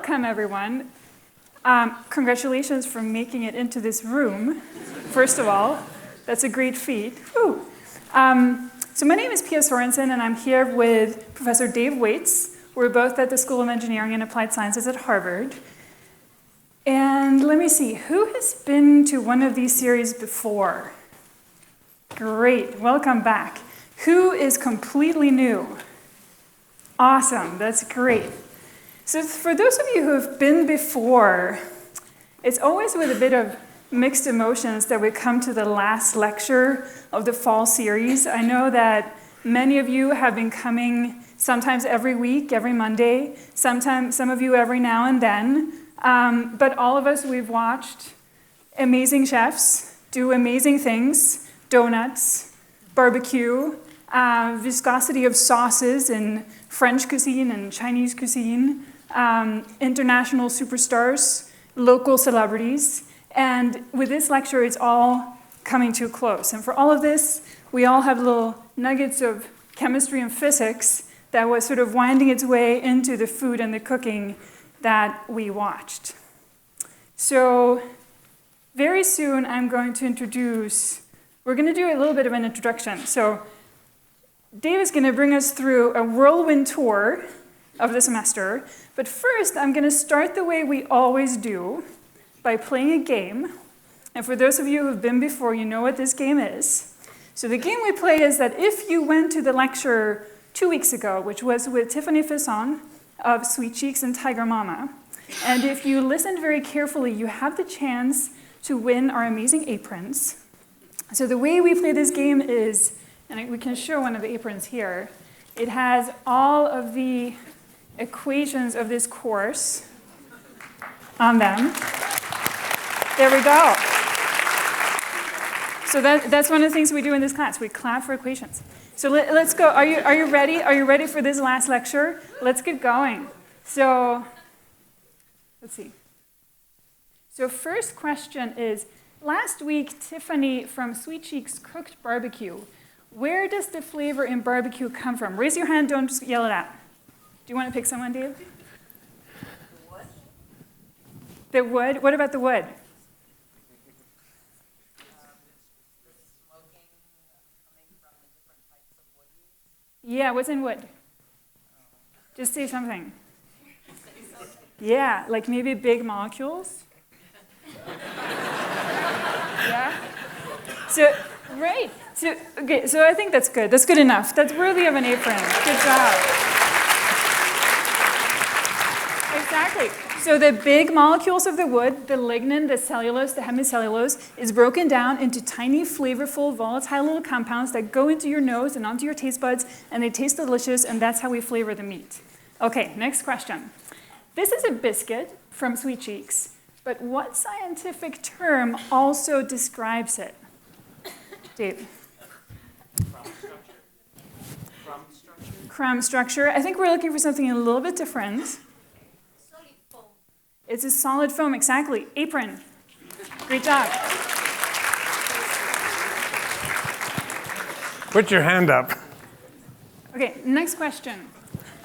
welcome everyone. Congratulations for making it into this room, first of all. That's a great feat. Whew. So my name is Pia Sorensen, and I'm here with Professor Dave Waits. We're both at the School of Engineering and Applied Sciences at Harvard. And let me see, who has been to one of these series before? Great, welcome back. Who is completely new? Awesome, that's great. So for those of you who have been before, it's always with a bit of mixed emotions that we come to the last lecture of the fall series. I know that many of you have been coming sometimes every week, every Monday, sometimes some of you every now and then. But all of us, we've watched amazing chefs do amazing things, donuts, barbecue, viscosity of sauces in French cuisine and Chinese cuisine, international superstars, local celebrities. And with this lecture, it's all coming to a close. And for all of this, we all have little nuggets of chemistry and physics that was sort of winding its way into the food and the cooking that we watched. So very soon, I'm going to introduce, we're going to do a little bit of an introduction. So Dave is going to bring us through a whirlwind tour of the semester. But first, I'm going to start the way we always do, by playing a game. And for those of you who have been before, you know what this game is. So the game we play is that if you went to the lecture 2 weeks ago, which was with Tiffany Fisson of Sweet Cheeks and Tiger Mama, and if you listened very carefully, you have the chance to win our amazing aprons. So the way we play this game is, and we can show one of the aprons here, it has all of the equations of this course on them. There we go. So that's one of the things we do in this class. We clap for equations. So let's go. Are you ready? Are you ready for this last lecture? Let's get going. So let's see. So first question is, last week Tiffany from Sweet Cheeks cooked barbecue. Where does the flavor in barbecue come from? Raise your hand, don't just yell it out. Do you want to pick someone, Dave? The wood. The wood? What about the wood? Smoking coming from the different types of wood used. Yeah, what's in wood? Just say something. Yeah, like maybe big molecules. Yeah? So, right. So, okay, so I think that's good. That's good enough. That's worthy of an apron. Good job. Exactly. So the big molecules of the wood, the lignin, the cellulose, the hemicellulose, is broken down into tiny, flavorful, volatile little compounds that go into your nose and onto your taste buds, and they taste delicious, and that's how we flavor the meat. Okay, next question. This is a biscuit from Sweet Cheeks, but what scientific term also describes it? Dave? Crumb structure. I think we're looking for something a little bit different. Solid foam. It's a solid foam, exactly. Apron. Great job. Put your hand up. Okay, next question.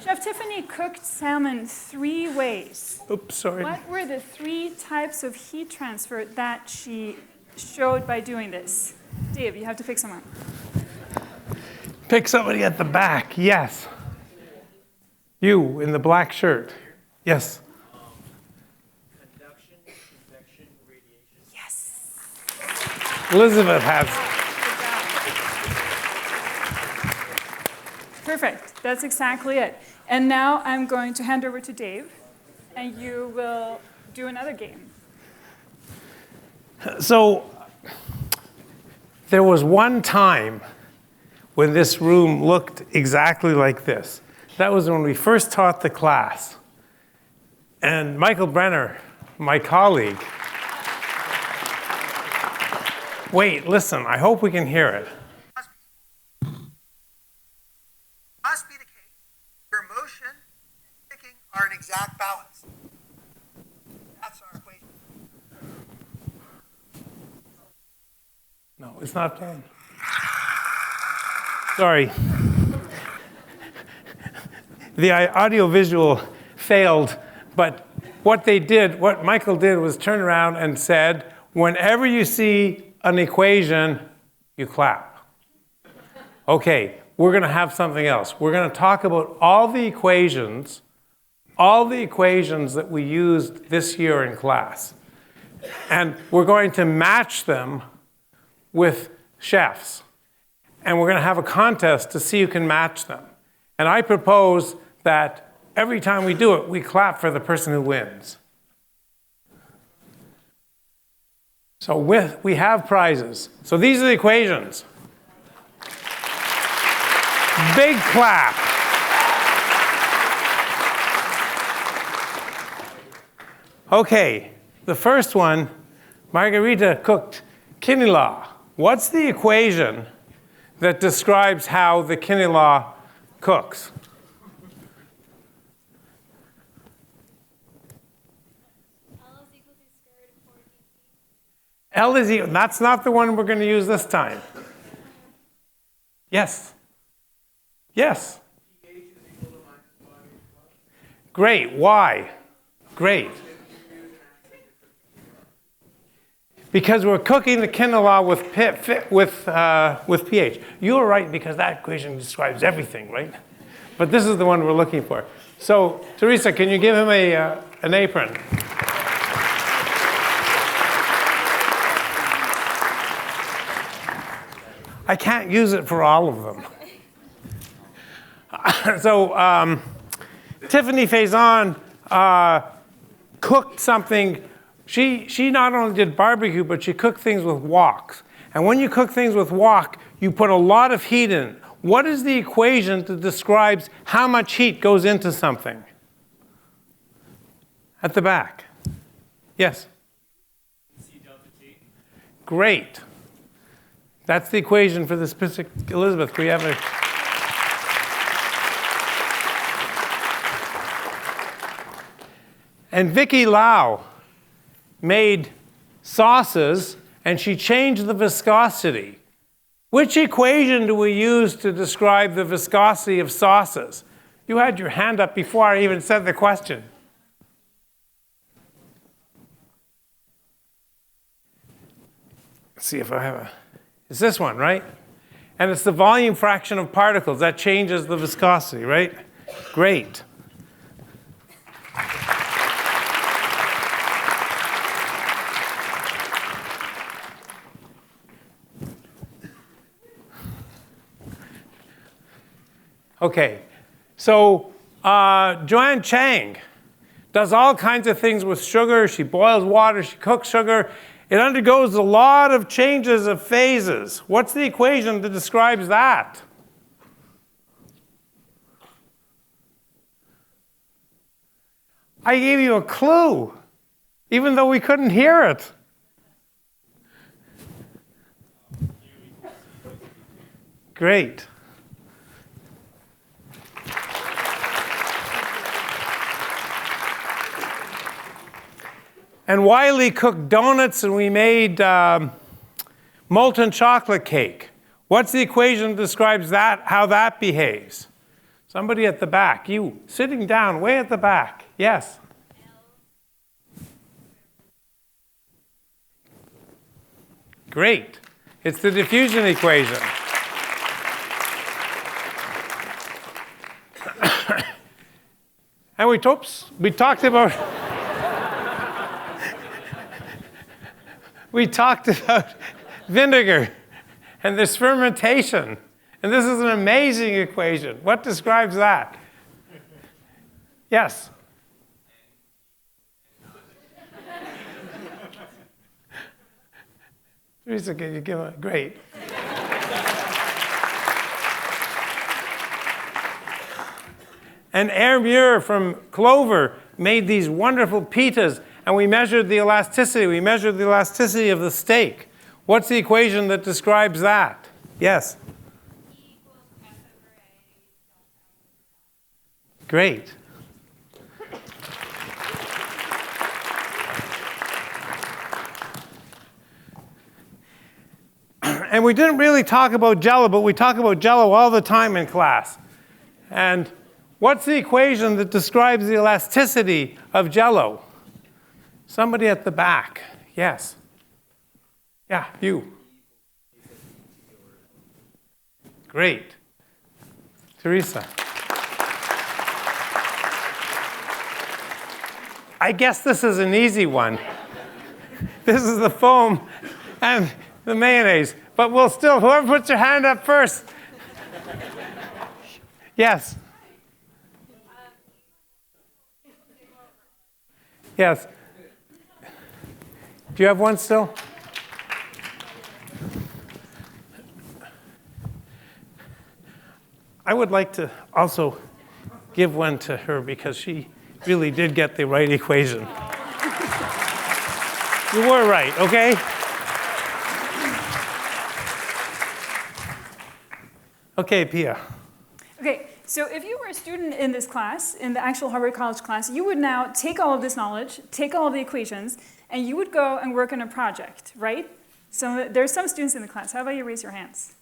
Chef Tiffany cooked salmon 3 ways. Oops, sorry. What were the 3 types of heat transfer that she showed by doing this? Dave, you have to pick someone. Pick somebody at the back, yes. You in the black shirt. Yes. Conduction, convection, radiation. Yes. Elizabeth has. Perfect. That's exactly it. And now I'm going to hand over to Dave, and you will do another game. So there was one time when this room looked exactly like this. That was when we first taught the class. And Michael Brenner, my colleague, wait, listen, I hope we can hear it. Must be the case. Your motion and kicking are in exact balance. That's our equation. No, it's not playing. Sorry. The audio-visual failed, but what Michael did was turn around and said, whenever you see an equation, you clap. Okay, we're going to have something else. We're going to talk about all the equations that we used this year in class. And we're going to match them with chefs. And we're going to have a contest to see who can match them. And I propose that every time we do it, we clap for the person who wins. So we have prizes. So these are the equations. Big clap. Okay, the first one, Margarita cooked quinoa. What's the equation that describes how the quinoa cooks? L is equal. That's not the one we're going to use this time. Yes. Yes. Great. Why? Great. Because we're cooking the quinoa with pH. You were right because that equation describes everything, right? But this is the one we're looking for. So, Teresa, can you give him an apron? I can't use it for all of them. So Tiffany Faison cooked something. She not only did barbecue, but she cooked things with woks. And when you cook things with wok, you put a lot of heat in. What is the equation that describes how much heat goes into something? At the back. Yes? C delta T. Great. That's the equation for the specific. Elizabeth, can we have a... And Vicky Lau made sauces, and she changed the viscosity. Which equation do we use to describe the viscosity of sauces? You had your hand up before I even said the question. Let's see if I have a... It's this one, right? And it's the volume fraction of particles. That changes the viscosity, right? Great. Okay, so Joanne Chang does all kinds of things with sugar. She boils water, she cooks sugar. It undergoes a lot of changes of phases. What's the equation that describes that? I gave you a clue, even though we couldn't hear it. Great. And Wiley cooked donuts, and we made molten chocolate cake. What's the equation that describes that, how that behaves? Somebody at the back. You, sitting down, way at the back. Yes? Great. It's the diffusion equation. And we talked about... We talked about vinegar and this fermentation. And this is an amazing equation. What describes that? Yes? Teresa, can you give a great? And Air Muir from Clover made these wonderful pitas. And we measured the elasticity. We measured the elasticity of the steak. What's the equation that describes that? Yes? E equals F over A. Great. And we didn't really talk about Jell-O, but we talk about Jell-O all the time in class. And what's the equation that describes the elasticity of Jell-O? Somebody at the back. Yes. Yeah, you. Great. Teresa. I guess this is an easy one. This is the foam and the mayonnaise. But we'll still, whoever puts your hand up first. Yes. Yes. Do you have one still? I would like to also give one to her because she really did get the right equation. You were right, okay? Okay, Pia. Okay, so if you were a student in this class, in the actual Harvard College class, you would now take all of this knowledge, take all of the equations, and you would go and work on a project, right? So there's some students in the class. How about you raise your hands?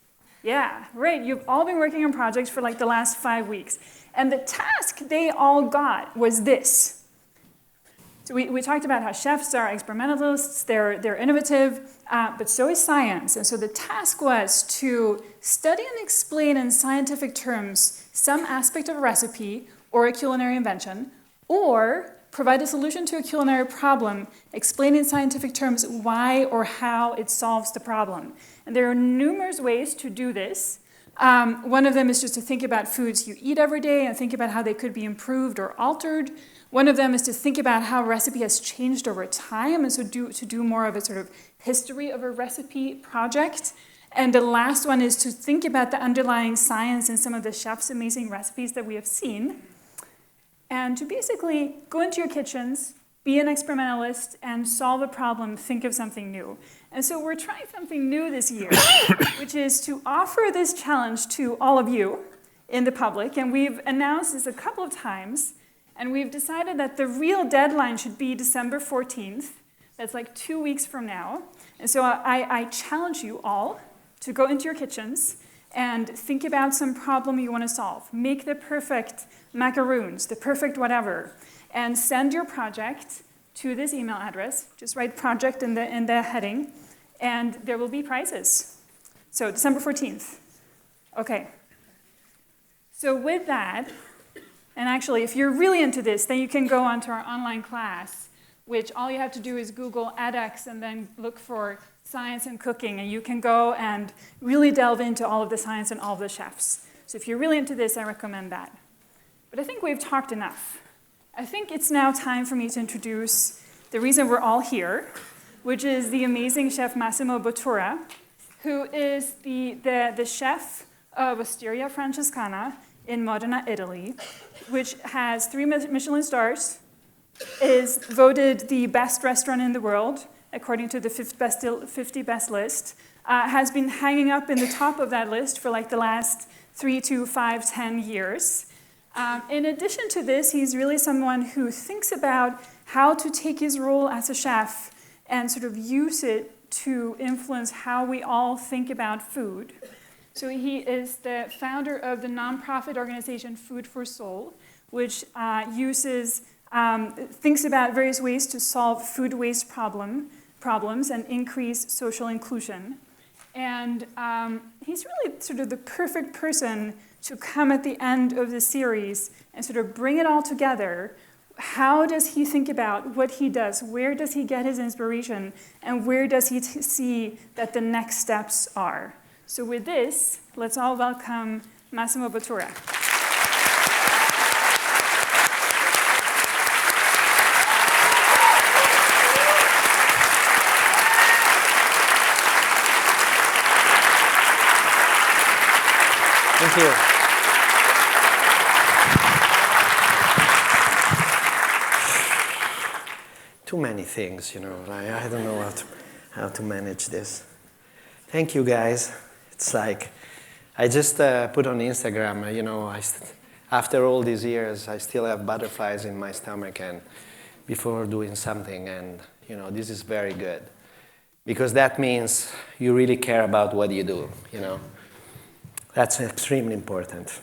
Yeah, right. You've all been working on projects for like the last 5 weeks. And the task they all got was this. So we talked about how chefs are experimentalists, they're innovative, but so is science. And so the task was to study and explain in scientific terms some aspect of a recipe or a culinary invention, or provide a solution to a culinary problem, explain in scientific terms why or how it solves the problem. And there are numerous ways to do this. One of them is just to think about foods you eat every day and think about how they could be improved or altered. One of them is to think about how a recipe has changed over time, and so to do more of a sort of history of a recipe project. And the last one is to think about the underlying science in some of the chef's amazing recipes that we have seen. And to basically go into your kitchens, be an experimentalist, and solve a problem, think of something new. And so we're trying something new this year, which is to offer this challenge to all of you in the public. And we've announced this a couple of times, and we've decided that the real deadline should be December 14th. That's like 2 weeks from now. And so I challenge you all to go into your kitchens and think about some problem you want to solve. Make the perfect macaroons, the perfect whatever, and send your project to this email address. Just write project in the heading, and there will be prizes. So December 14th. Okay. So with that, and actually, if you're really into this, then you can go onto our online class, which all you have to do is Google edX and then look for science and cooking, and you can go and really delve into all of the science and all of the chefs. So if you're really into this, I recommend that. But I think we've talked enough. I think it's now time for me to introduce the reason we're all here, which is the amazing chef Massimo Bottura, who is the chef of Osteria Francescana in Modena, Italy, which has 3 Michelin stars, is voted the best restaurant in the world, according to the 50 best list, has been hanging up in the top of that list for like the last 3 to 5, 10 years. In addition to this, he's really someone who thinks about how to take his role as a chef and sort of use it to influence how we all think about food. So he is the founder of the nonprofit organization Food for Soul, which thinks about various ways to solve food waste problems and increase social inclusion. And he's really sort of the perfect person to come at the end of the series and sort of bring it all together. How does he think about what he does? Where does he get his inspiration? And where does he see that the next steps are? So with this, let's all welcome Massimo Bottura. Thank you. Too many things, you know. I don't know how to manage this. Thank you, guys. It's like, I just put on Instagram, you know, after all these years, I still have butterflies in my stomach and before doing something, and, you know, this is very good. Because that means you really care about what you do, you know. That's extremely important.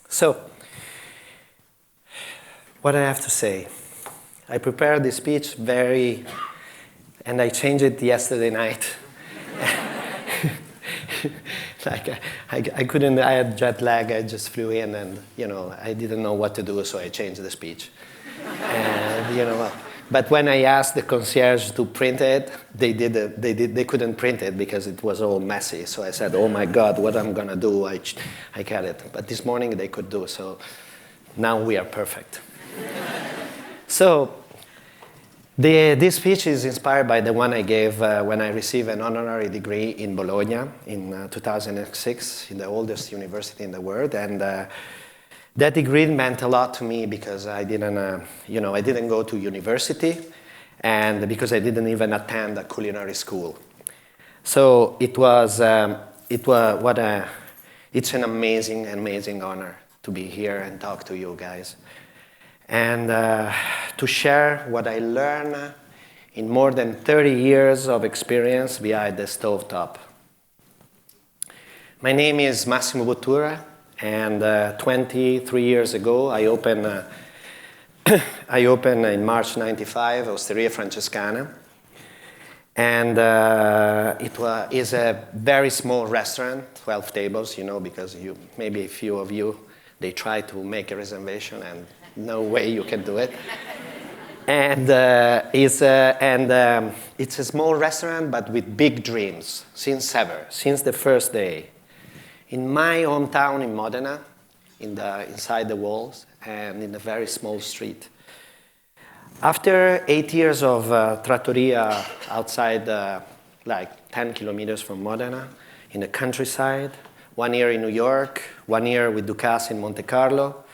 So, what I have to say, I prepared this speech and I changed it yesterday night. Like I couldn't, I had jet lag, I just flew in and, I didn't know what to do, so I changed the speech. And, but when I asked the concierge to print it, they couldn't print it because it was all messy. So I said, oh my God, what I'm gonna do? I got it. But this morning they could do, so now we are perfect. So this speech is inspired by the one I gave when I received an honorary degree in Bologna in 2006, in the oldest university in the world. And that degree meant a lot to me because I didn't go to university, and because I didn't even attend a culinary school. So it's an amazing, amazing honor to be here and talk to you guys. And to share what I learned in more than 30 years of experience behind the stovetop. My name is Massimo Bottura, and 23 years ago I opened in March '95 Osteria Francescana. And it is a very small restaurant, 12 tables, because maybe a few of you, they try to make a reservation and no way you can do it. And it's a small restaurant, but with big dreams since the first day. In my hometown in Modena, inside the walls, and in a very small street. After 8 years of trattoria outside, like 10 kilometers from Modena, in the countryside, 1 year in New York, 1 year with Ducasse in Monte Carlo,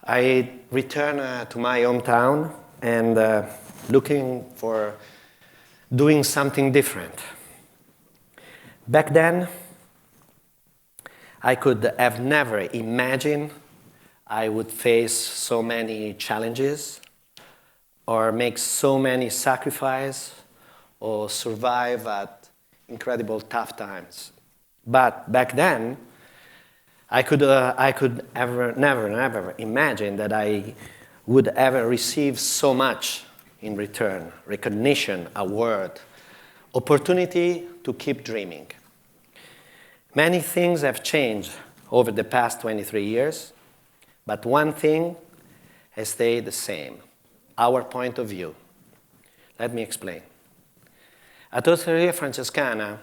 I returned to my hometown and looking for doing something different. Back then, I could have never imagined I would face so many challenges or make so many sacrifices or survive at incredible tough times. But back then, I could never imagine that I would ever receive so much in return: recognition, award, opportunity to keep dreaming. Many things have changed over the past 23 years, but one thing has stayed the same: our point of view. Let me explain. At Osteria Francescana,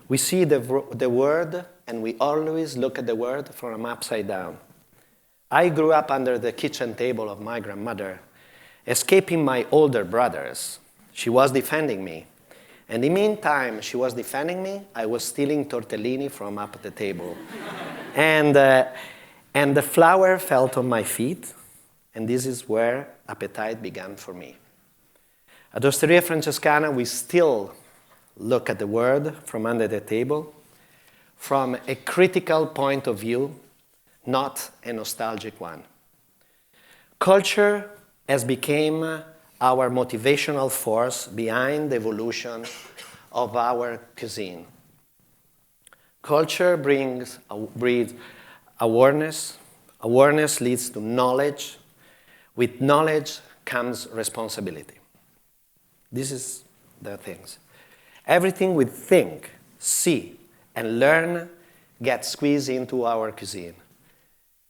we see the world, and we always look at the world from upside down. I grew up under the kitchen table of my grandmother, escaping my older brothers. She was defending me. And in the meantime, she was defending me, I was stealing tortellini from up at the table. And the flour fell on my feet, and this is where appetite began for me. At Osteria Francescana, we still look at the world from under the table, from a critical point of view, not a nostalgic one. Culture has become our motivational force behind the evolution of our cuisine. Culture breeds awareness. Awareness leads to knowledge. With knowledge comes responsibility. This is the things. Everything we think, see, and learn gets squeezed into our cuisine.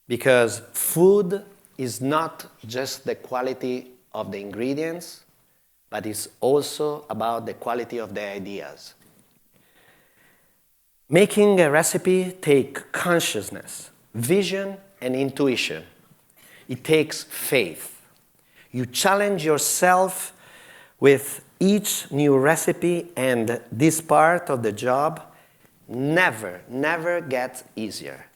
Because food is not just the quality of the ingredients, but it's also about the quality of the ideas. Making a recipe takes consciousness, vision, and intuition. It takes faith. You challenge yourself with each new recipe, and this part of the job never gets easier.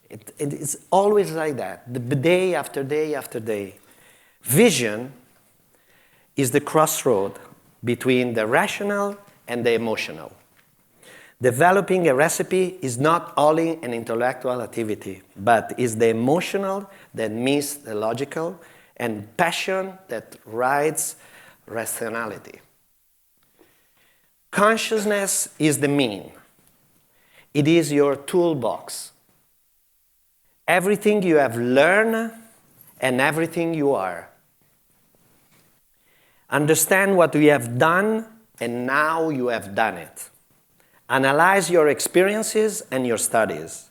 It's always like that, the day after day after day. Vision is the crossroad between the rational and the emotional. Developing a recipe is not only an intellectual activity, but is the emotional that meets the logical, and passion that rides rationality. Consciousness is the mean. It is your toolbox. Everything you have learned and everything you are. Understand what we have done and now you have done it. Analyze your experiences and your studies.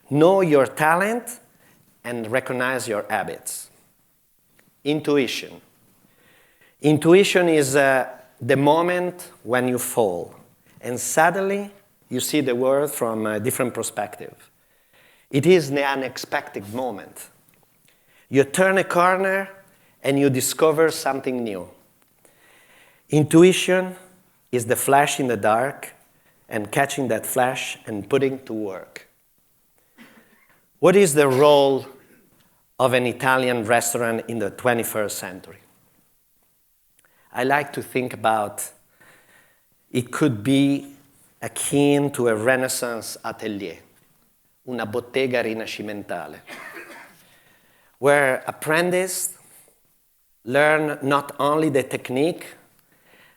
Know your talent and recognize your habits. Intuition. Intuition is the moment when you fall and suddenly you see the world from a different perspective. It is the unexpected moment. You turn a corner and you discover something new. Intuition is the flash in the dark and catching that flash and putting to work. What is the role of an Italian restaurant in the 21st century? I like to think about it could be akin to a Renaissance atelier, una bottega rinascimentale, where apprentices learn not only the technique,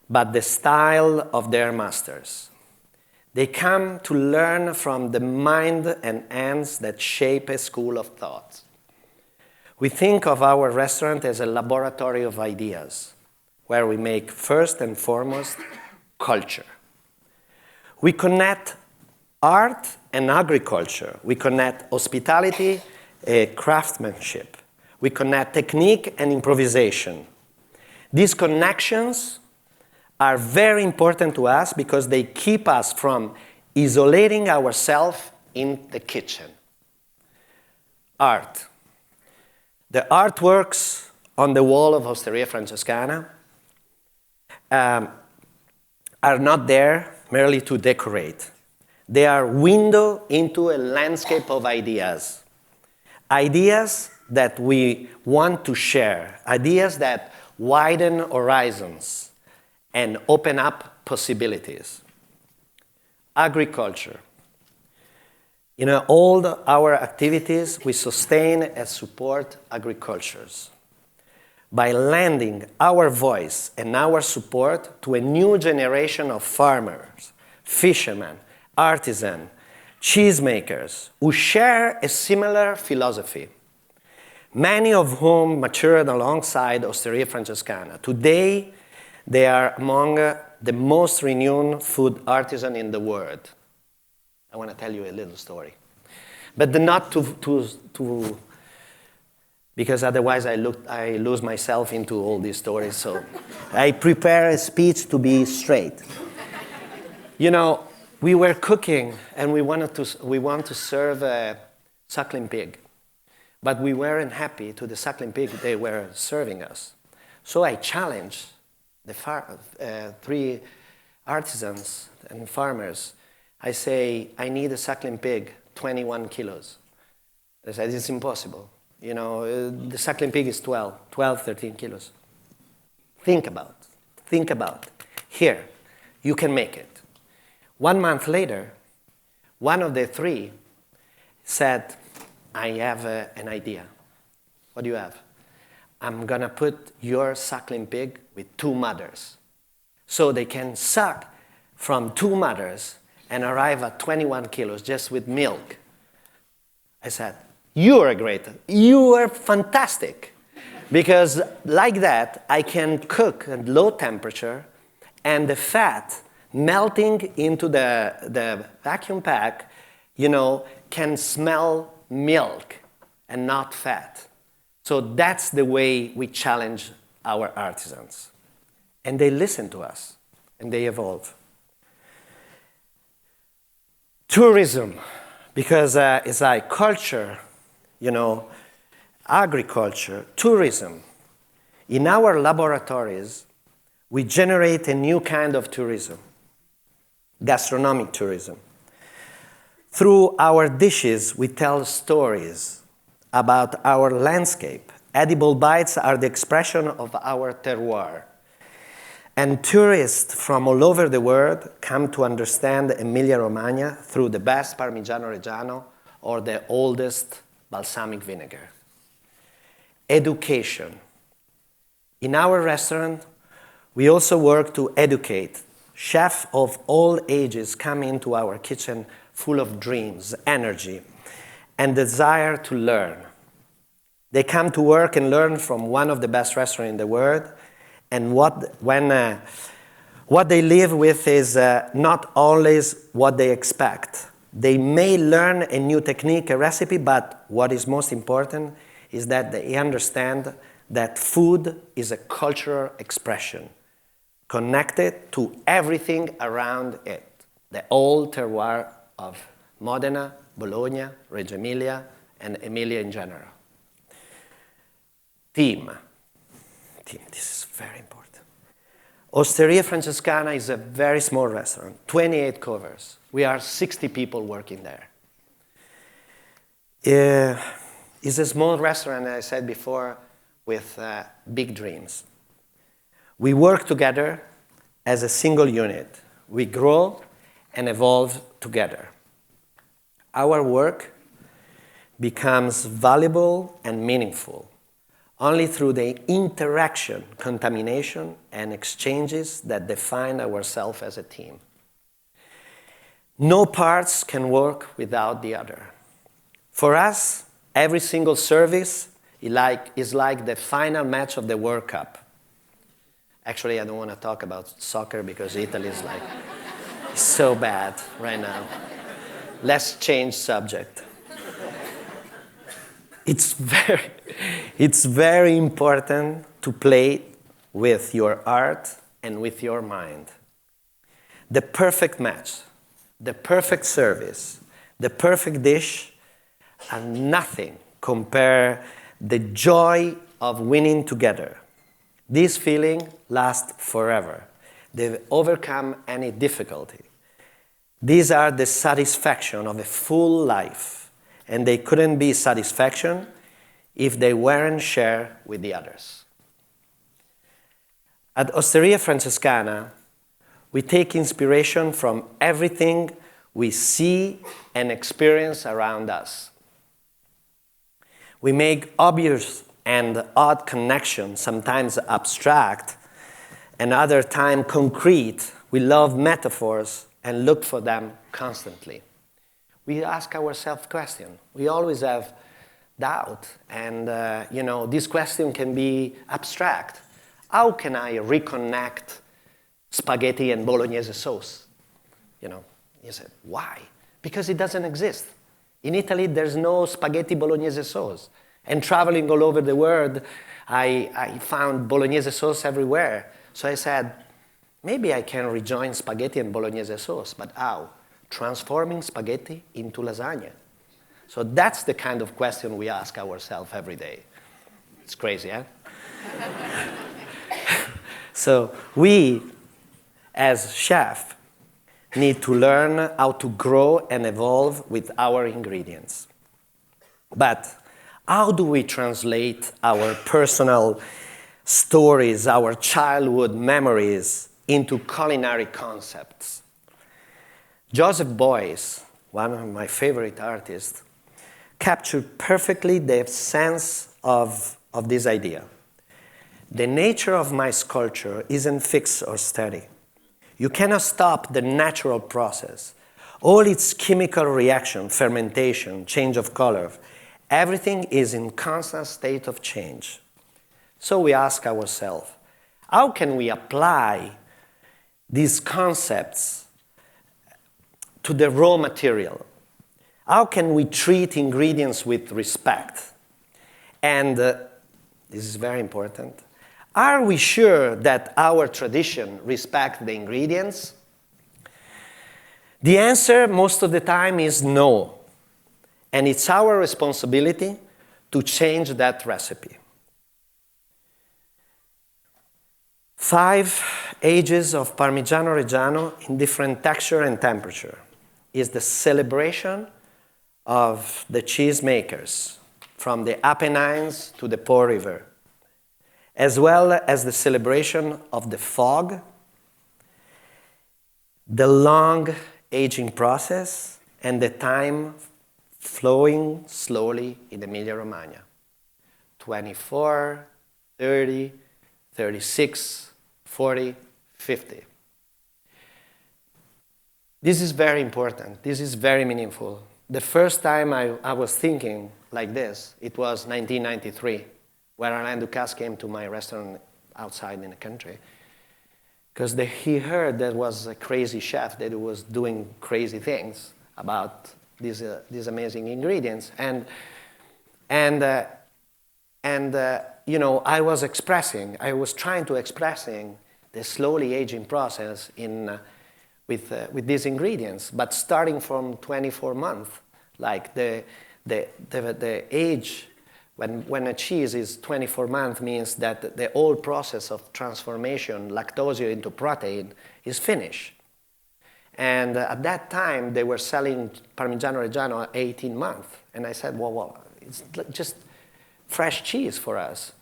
but the style of their masters. They come to learn from the mind and hands that shape a school of thought. We think of our restaurant as a laboratory of ideas, where we make first and foremost culture. We connect art and agriculture. We connect hospitality and craftsmanship. We connect technique and improvisation. These connections are very important to us because they keep us from isolating ourselves in the kitchen. Art. The artworks on the wall of Osteria Francescana are not there merely to decorate. They are window into a landscape of ideas. Ideas that we want to share. Ideas that widen horizons and open up possibilities. Agriculture. In all our activities, we sustain and support agricultures by lending our voice and our support to a new generation of farmers, fishermen, artisans, cheesemakers who share a similar philosophy, many of whom matured alongside Osteria Francescana. Today, they are among the most renowned food artisans in the world. I want to tell you a little story. But not to because otherwise I lose myself into all these stories. So I prepare a speech to be straight. You know, we were cooking and we want to serve a suckling pig. But we weren't happy to the suckling pig they were serving us. So I challenged the 3 artisans and farmers. I say, I need a suckling pig, 21 kilos. They said, it's impossible. You know, the suckling pig is 12, 13 kilos. Think about. Here, you can make it. 1 month later, one of the 3 said, I have an idea. What do you have? I'm going to put your suckling pig with 2 mothers. So they can suck from 2 mothers and arrive at 21 kilos just with milk. I said, you are fantastic. Because like that, I can cook at low temperature and the fat melting into the vacuum pack, you know, can smell milk and not fat. So that's the way we challenge our artisans. And they listen to us, and they evolve. Tourism, because it's like culture, you know, agriculture, tourism. In our laboratories, we generate a new kind of tourism, gastronomic tourism. Through our dishes, we tell stories about our landscape. Edible bites are the expression of our terroir. And tourists from all over the world come to understand Emilia-Romagna through the best Parmigiano Reggiano or the oldest balsamic vinegar. Education. In our restaurant, we also work to educate. Chefs of all ages come into our kitchen full of dreams, energy, and desire to learn. They come to work and learn from one of the best restaurants in the world, And what they live with is not always what they expect. They may learn a new technique, a recipe, but what is most important is that they understand that food is a cultural expression connected to everything around it, the old terroir of Modena, Bologna, Reggio Emilia, and Emilia in general. Team, this is very important. Osteria Francescana is a very small restaurant, 28 covers. We are 60 people working there. It's a small restaurant, as I said before, with big dreams. We work together as a single unit. We grow and evolve together. Our work becomes valuable and meaningful only through the interaction, contamination, and exchanges that define ourselves as a team. No parts can work without the other. For us, every single service is like the final match of the World Cup. Actually, I don't want to talk about soccer because Italy is like so bad right now. Let's change subject. It's very important to play with your art and with your mind. The perfect match, the perfect service, the perfect dish are nothing compare the joy of winning together. This feeling lasts forever. They overcome any difficulty. These are the satisfaction of a full life, and they couldn't be satisfaction if they weren't shared with the others. At Osteria Francescana, we take inspiration from everything we see and experience around us. We make obvious and odd connections, sometimes abstract, and other time concrete. We love metaphors and look for them constantly. We ask ourselves questions. We always have doubt, and this question can be abstract. How can I reconnect spaghetti and bolognese sauce? You said, why? Because it doesn't exist. In Italy, there's no spaghetti bolognese sauce. And traveling all over the world, I found bolognese sauce everywhere. So I said, maybe I can rejoin spaghetti and bolognese sauce, but how? Transforming spaghetti into lasagna. So that's the kind of question we ask ourselves every day. It's crazy, eh? So we, as chefs, need to learn how to grow and evolve with our ingredients. But how do we translate our personal stories, our childhood memories into culinary concepts? Joseph Beuys, one of my favorite artists, captured perfectly the sense of this idea. The nature of my sculpture isn't fixed or steady. You cannot stop the natural process. All its chemical reaction, fermentation, change of color, everything is in constant state of change. So we ask ourselves, how can we apply these concepts to the raw material? How can we treat ingredients with respect? And this is very important. Are we sure that our tradition respects the ingredients? The answer most of the time is no. And it's our responsibility to change that recipe. 5 ages of Parmigiano Reggiano in different texture and temperature is the celebration of the cheesemakers from the Apennines to the Po River, as well as the celebration of the fog, the long aging process, and the time flowing slowly in Emilia-Romagna. 24, 30, 36, 40, 50. This is very important. This is very meaningful. The first time I was thinking like this, it was 1993, where Alain Ducasse came to my restaurant outside in the country. Because he heard there was a crazy chef that was doing crazy things about these amazing ingredients. And you know, I was trying to expressing the slowly aging process with these ingredients, but starting from 24 months, like the age when a cheese is 24 months means that the whole process of transformation, lactose into protein, is finished. And at that time, they were selling Parmigiano Reggiano at 18 months. And I said, well, it's just fresh cheese for us.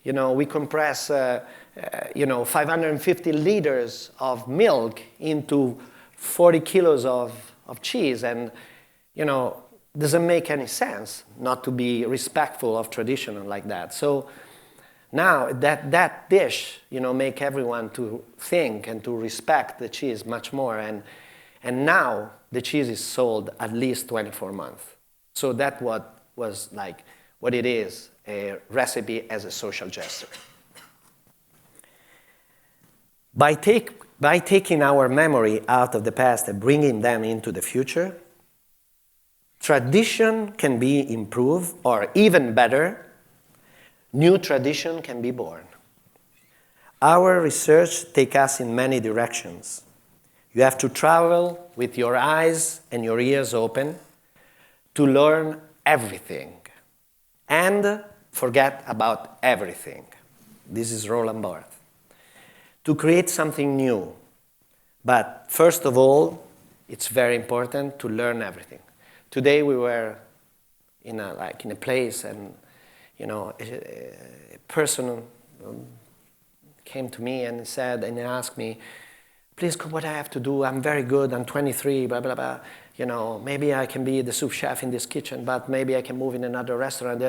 You know, we compress, 550 liters of milk into 40 kilos of cheese. And, you know, doesn't make any sense not to be respectful of tradition like that. So now that dish, you know, make everyone to think and to respect the cheese much more. And now the cheese is sold at least 24 months. So that was like what it is, a recipe as a social gesture. By taking our memory out of the past and bringing them into the future, tradition can be improved, or even better, new tradition can be born. Our research takes us in many directions. You have to travel with your eyes and your ears open to learn everything and forget about everything. This is Roland Barthes. To create something new. But first of all, it's very important to learn everything. Today we were in a place, and you know, a person came to me and asked me, please, what I have to do? I'm very good. I'm 23. Blah blah blah. You know, maybe I can be the sous chef in this kitchen, but maybe I can move in another restaurant.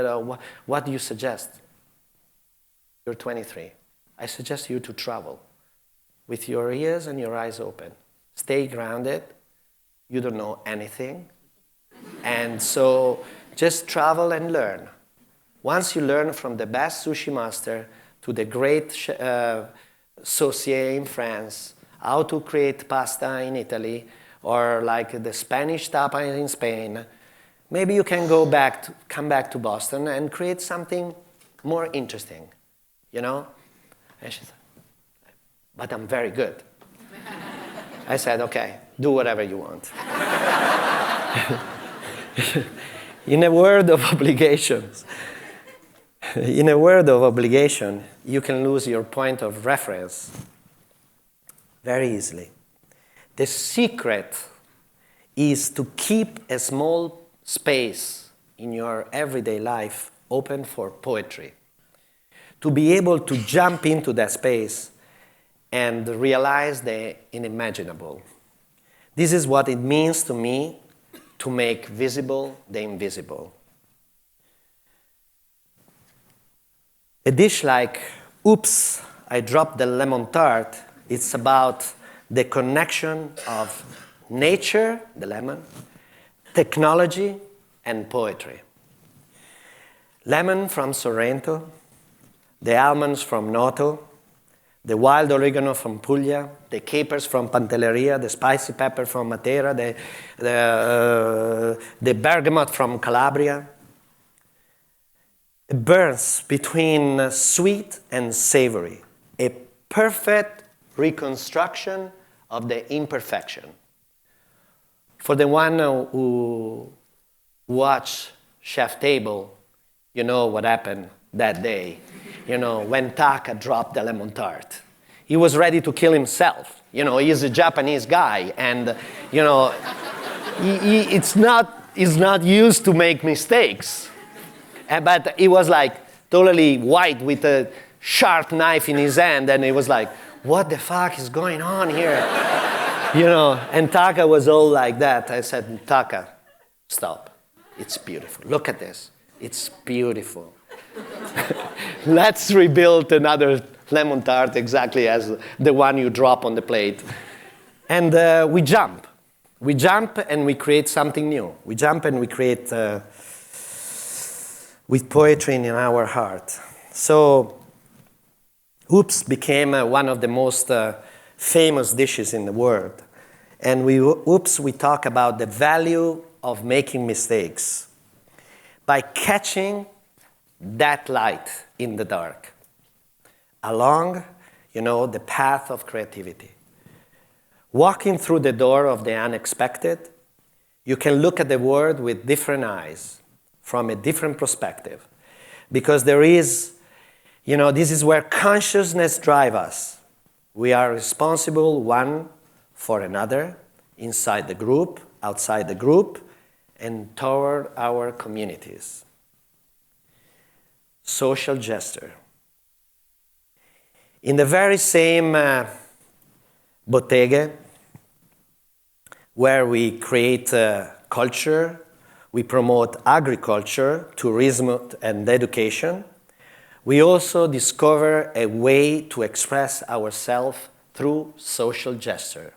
What do you suggest? You're 23. I suggest you to travel with your ears and your eyes open. Stay grounded. You don't know anything. And so just travel and learn. Once you learn from the best sushi master to the great saucier in France, how to create pasta in Italy, or like the Spanish tapa in Spain, maybe you can come back to Boston and create something more interesting, you know? And she said, but I'm very good. I said, okay, do whatever you want. In a world of obligations, you can lose your point of reference very easily. The secret is to keep a small space in your everyday life open for poetry. To be able to jump into that space and realize the unimaginable. This is what it means to me to make visible the invisible. A dish like, oops, I dropped the lemon tart, it's about the connection of nature, the lemon, technology, and poetry. Lemon from Sorrento, the almonds from Noto, the wild oregano from Puglia, the capers from Pantelleria, the spicy pepper from Matera, the bergamot from Calabria. It burns between sweet and savory, a perfect reconstruction of the imperfection. For the one who watched Chef Table, you know what happened that day. You know, when Taka dropped the lemon tart. He was ready to kill himself. You know, he's a Japanese guy, and, you know, he's not used to make mistakes. But he was like totally white with a sharp knife in his hand, and he was like, what the fuck is going on here? You know, and Taka was all like that. I said, Taka, stop. It's beautiful. Look at this. It's beautiful. Let's rebuild another lemon tart exactly as the one you drop on the plate. And we jump. We jump and we create something new. We jump and we create with poetry in our heart. So Oops became one of the most famous dishes in the world. And we talk about the value of making mistakes by catching that light in the dark along, the path of creativity. Walking through the door of the unexpected, you can look at the world with different eyes, from a different perspective. Because there is, this is where consciousness drives us. We are responsible one for another, inside the group, outside the group, and toward our communities. Social gesture. In the very same bottega, where we create culture, we promote agriculture, tourism, and education, we also discover a way to express ourselves through social gesture.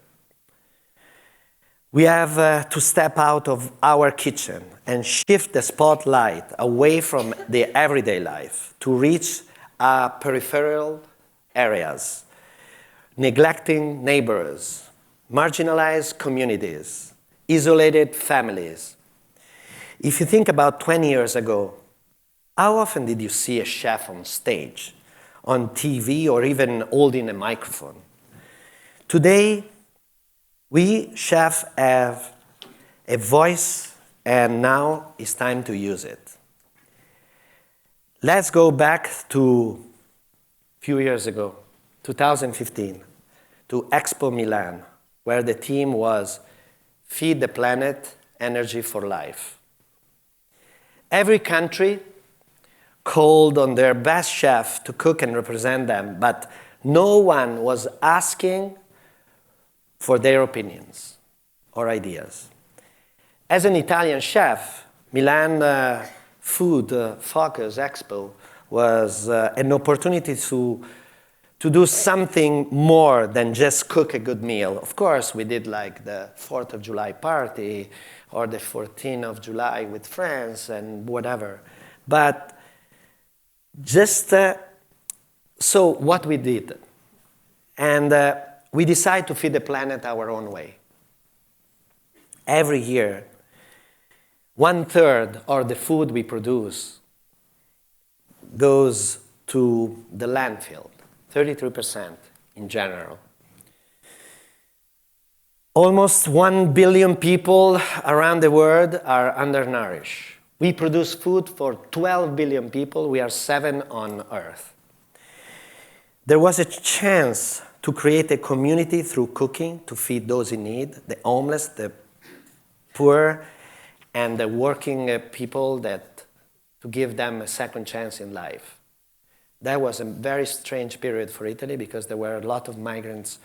We have to step out of our kitchen and shift the spotlight away from the everyday life to reach peripheral areas, neglecting neighbors, marginalized communities, isolated families. If you think about 20 years ago, how often did you see a chef on stage, on TV, or even holding a microphone? Today, we chefs have a voice, and now it's time to use it. Let's go back to a few years ago, 2015, to Expo Milan, where the theme was Feed the Planet, Energy for Life. Every country called on their best chef to cook and represent them, but no one was asking for their opinions or ideas. As an Italian chef, Milan Food Focus Expo was an opportunity to do something more than just cook a good meal. Of course, we did like the 4th of July party or the 14th of July with friends and whatever. But just so what we did. And we decided to feed the planet our own way. Every year, 1/3 of the food we produce goes to the landfill, 33% in general. Almost 1 billion people around the world are undernourished. We produce food for 12 billion people. We are 7 on Earth. There was a chance to create a community through cooking to feed those in need, the homeless, the poor, and the working people, to give them a second chance in life. That was a very strange period for Italy because there were a lot of migrants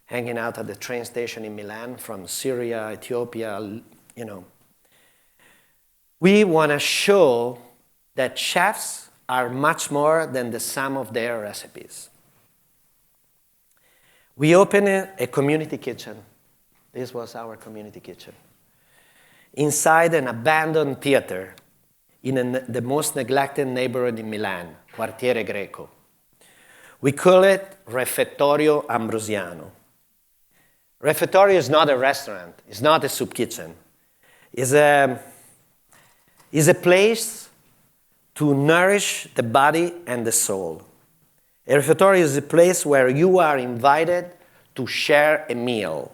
hanging out at the train station in Milan from Syria, Ethiopia, We want to show that chefs are much more than the sum of their recipes. We opened a community kitchen. This was our community kitchen. Inside an abandoned theater in the most neglected neighborhood in Milan, Quartiere Greco. We call it Refettorio Ambrosiano. Refettorio is not a restaurant. It's not a soup kitchen. It's a place to nourish the body and the soul. A refectory is a place where you are invited to share a meal.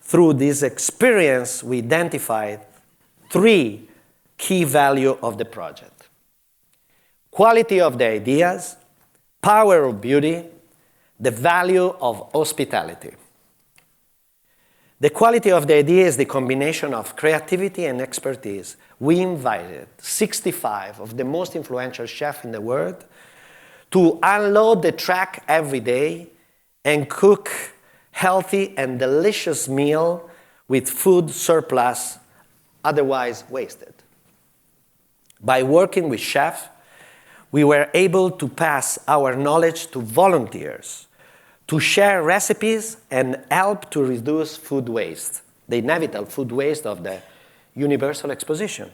Through this experience, we identified 3 key values of the project. Quality of the ideas, power of beauty, the value of hospitality. The quality of the idea is the combination of creativity and expertise. We invited 65 of the most influential chefs in the world to unload the track every day and cook healthy and delicious meal with food surplus, otherwise wasted. By working with chefs, we were able to pass our knowledge to volunteers, to share recipes and help to reduce food waste, the inevitable food waste of the Universal Exposition.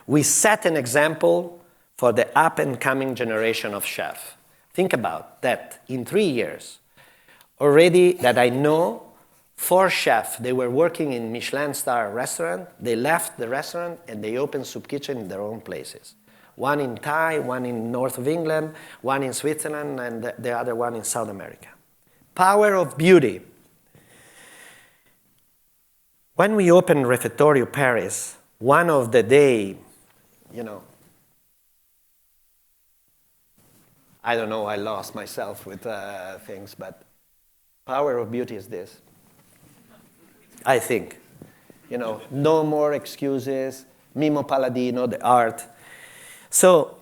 We set an example for the up-and-coming generation of chefs. Think about that. In 3 years, already that I know, 4 chefs, they were working in Michelin star restaurant. They left the restaurant and they opened soup kitchen in their own places. One in Thai, one in north of England, one in Switzerland, and the other one in South America. Power of beauty. When we opened Refettorio Paris, one of the day, I don't know, I lost myself with things, but power of beauty is this. I think, no more excuses, Mimo Palladino, the art. So,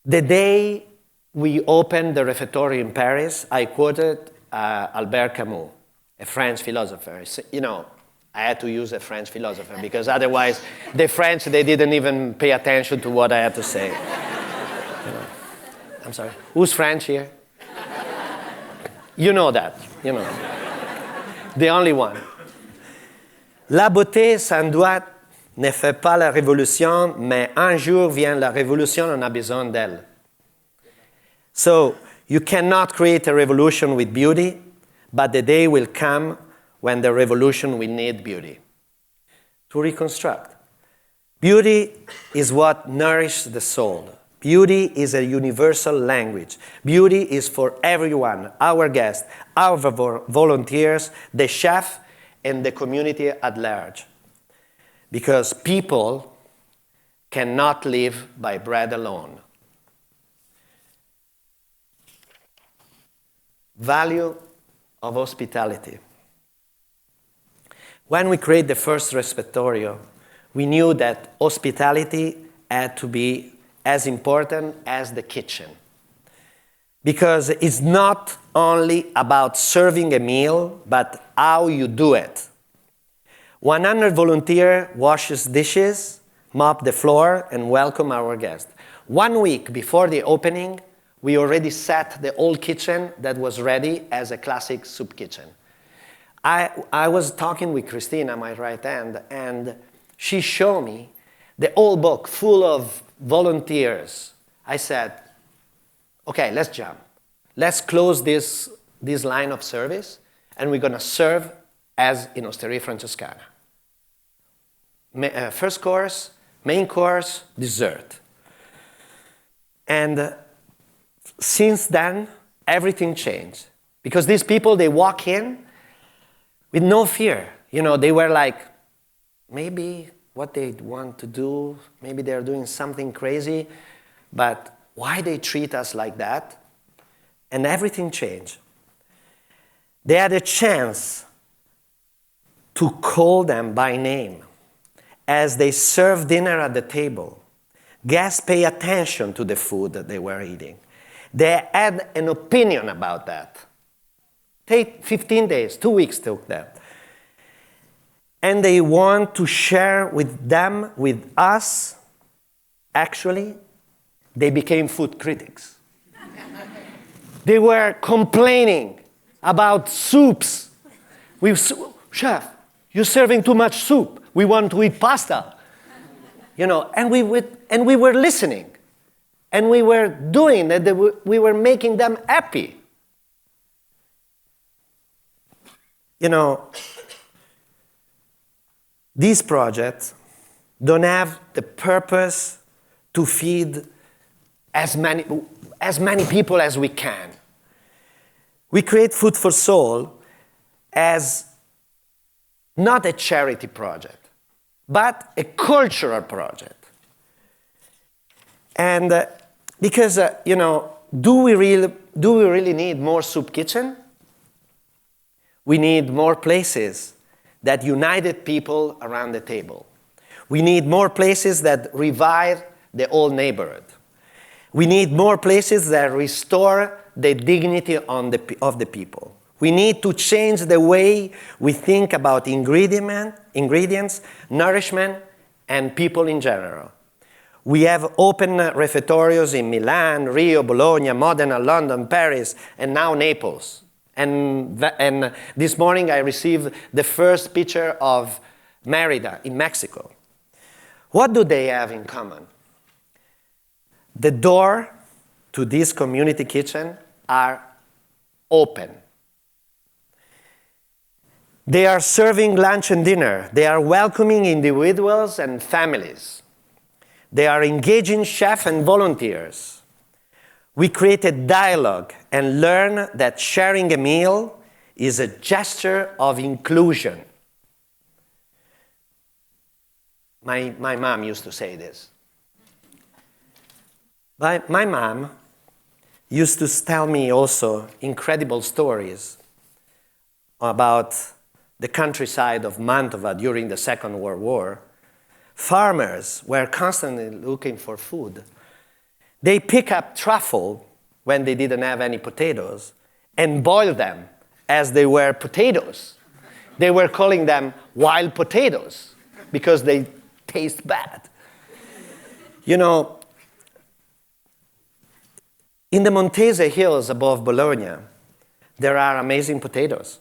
the day we opened the Refettorio in Paris, I quoted Albert Camus, a French philosopher. I had to use a French philosopher because otherwise the French, they didn't even pay attention to what I had to say. I'm sorry. Who's French here? You know that. The only one. La beauté sans doute ne fait pas la révolution, mais un jour vient la révolution, on a besoin d'elle. So, you cannot create a revolution with beauty, but the day will come when the revolution will need beauty to reconstruct. Beauty is what nourishes the soul. Beauty is a universal language. Beauty is for everyone, our guests, our volunteers, the chef, and the community at large. Because people cannot live by bread alone. Value of hospitality. When we created the first Refettorio, we knew that hospitality had to be as important as the kitchen. Because it's not only about serving a meal, but how you do it. 100 volunteers washes dishes, mop the floor, and welcome our guests. 1 week before the opening, we already set the old kitchen that was ready as a classic soup kitchen. I was talking with Christina, my right hand, and she showed me the old book full of volunteers. I said, okay, let's jump. Let's close this line of service, and we're going to serve as in Osteria Francescana. First course, main course, dessert. And since then, everything changed. Because these people, they walk in with no fear. They were like, maybe what they want to do, maybe they're doing something crazy, but why they treat us like that? And everything changed. They had a chance to call them by name as they serve dinner at the table. Guests pay attention to the food that they were eating. They had an opinion about that. Take 15 days, 2 weeks took that. And they want to share with them, with us. Actually, they became food critics. They were complaining about soups. Chef, you're serving too much soup. We want to eat pasta. And we were listening. And we were doing that. We were making them happy. These projects don't have the purpose to feed as many people as we can. We create Food for Soul as not a charity project, but a cultural project. And because, do we really need more soup kitchen? We need more places that united people around the table. We need more places that revive the old neighborhood. We need more places that restore the dignity of the people. We need to change the way we think about ingredients, nourishment, and people in general. We have open refettorios in Milan, Rio, Bologna, Modena, London, Paris, and now Naples. And this morning I received the first picture of Mérida in Mexico. What do they have in common? The door to this community kitchen are open. They are serving lunch and dinner. They are welcoming individuals and families. They are engaging chefs and volunteers. We created dialogue and learn that sharing a meal is a gesture of inclusion. My mom used to say this. My mom used to tell me also incredible stories about the countryside of Mantova during the Second World War. Farmers were constantly looking for food. They pick up truffle when they didn't have any potatoes and boil them as they were potatoes. They were calling them wild potatoes because they taste bad. You know, in the Montese Hills above Bologna, there are amazing potatoes.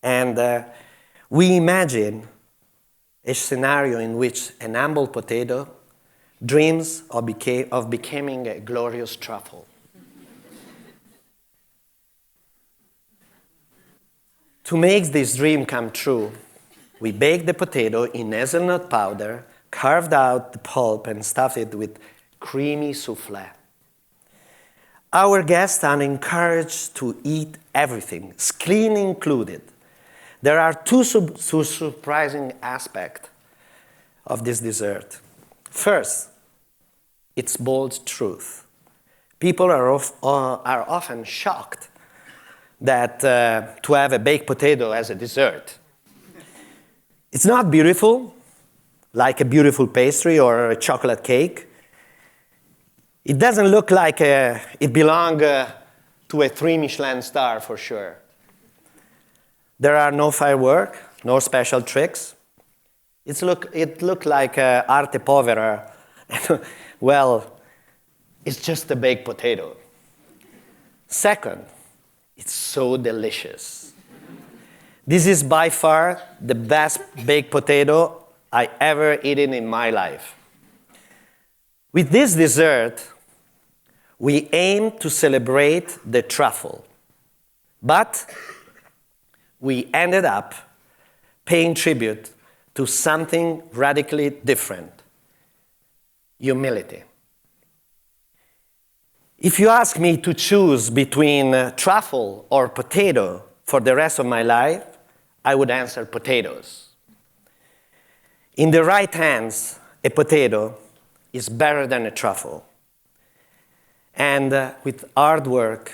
And we imagine a scenario in which an humble potato dreams of becoming a glorious truffle. To make this dream come true, we baked the potato in hazelnut powder, carved out the pulp, and stuffed it with creamy soufflé. Our guests are encouraged to eat everything, skin included. There are two surprising aspects of this dessert. First, its bold truth. People are often shocked that to have a baked potato as a dessert. It's not beautiful, like a beautiful pastry or a chocolate cake. It doesn't look like it belongs to a 3 Michelin star for sure. There are no fireworks, no special tricks. It looked like arte povera. Well, it's just a baked potato. Second, it's so delicious. This is by far the best baked potato I ever eaten in my life. With this dessert, we aim to celebrate the truffle, but we ended up paying tribute to something radically different: humility. If you ask me to choose between truffle or potato for the rest of my life, I would answer potatoes. In the right hands, a potato is better than a truffle. And with hard work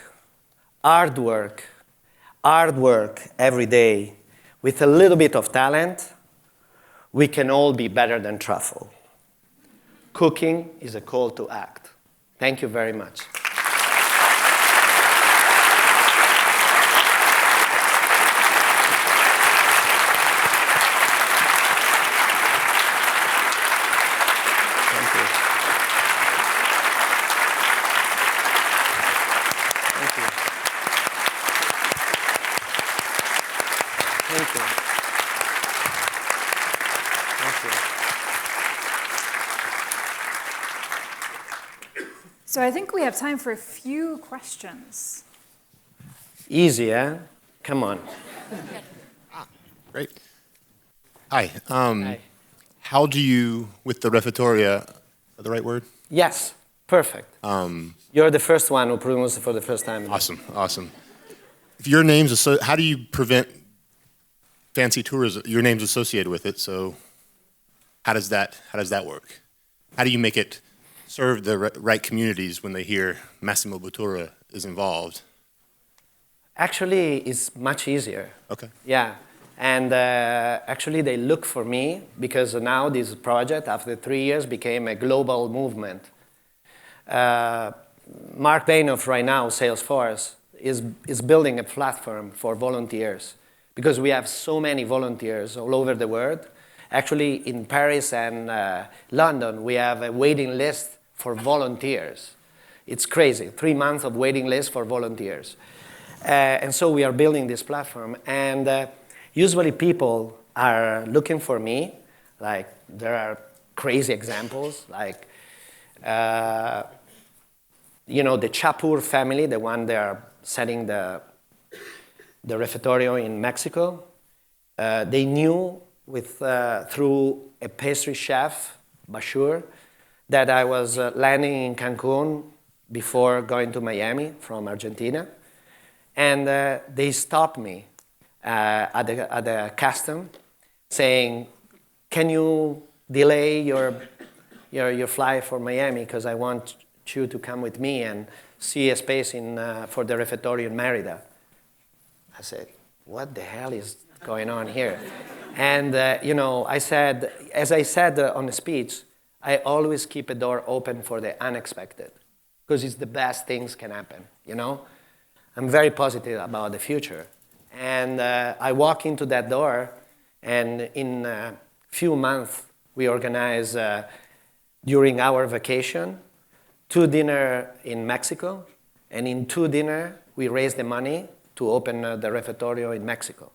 every day, with a little bit of talent, we can all be better than truffle. Cooking is a call to act. Thank you very much. So I think we have time for a few questions. Easy, eh? Come on. Great. Hi. Hi. How do you, with the refettoria, the right word? Yes, perfect. You're the first one who pronounced it for the first time. Awesome. If your name's how do you prevent fancy tourism? Your name's associated with it, so how does that work? How do you make it serve the right communities when they hear Massimo Bottura is involved? Actually, it's much easier. Okay. Yeah, and actually they look for me because now this project, after 3 years, became a global movement. Mark Bainoff right now, Salesforce, is building a platform for volunteers because we have so many volunteers all over the world. Actually, in Paris and London, we have a waiting list for volunteers. It's crazy, 3 months of waiting list for volunteers. And so we are building this platform. And usually people are looking for me. Like, there are crazy examples. Like, the Chapur family, the one they are setting the refectorio in Mexico, they knew through a pastry chef, Bashur, that I was landing in Cancun before going to Miami from Argentina. And they stopped me at the custom saying, can you delay your flight for Miami because I want you to come with me and see a space for the refectorio in Merida. I said, what the hell is going on here? And, I said, as I said on the speech, I always keep a door open for the unexpected because it's the best things can happen, I'm very positive about the future. And I walk into that door, and in a few months, we organize, during our vacation, 2 dinners in Mexico. And in 2 dinners, we raise the money to open the refectorio in Mexico.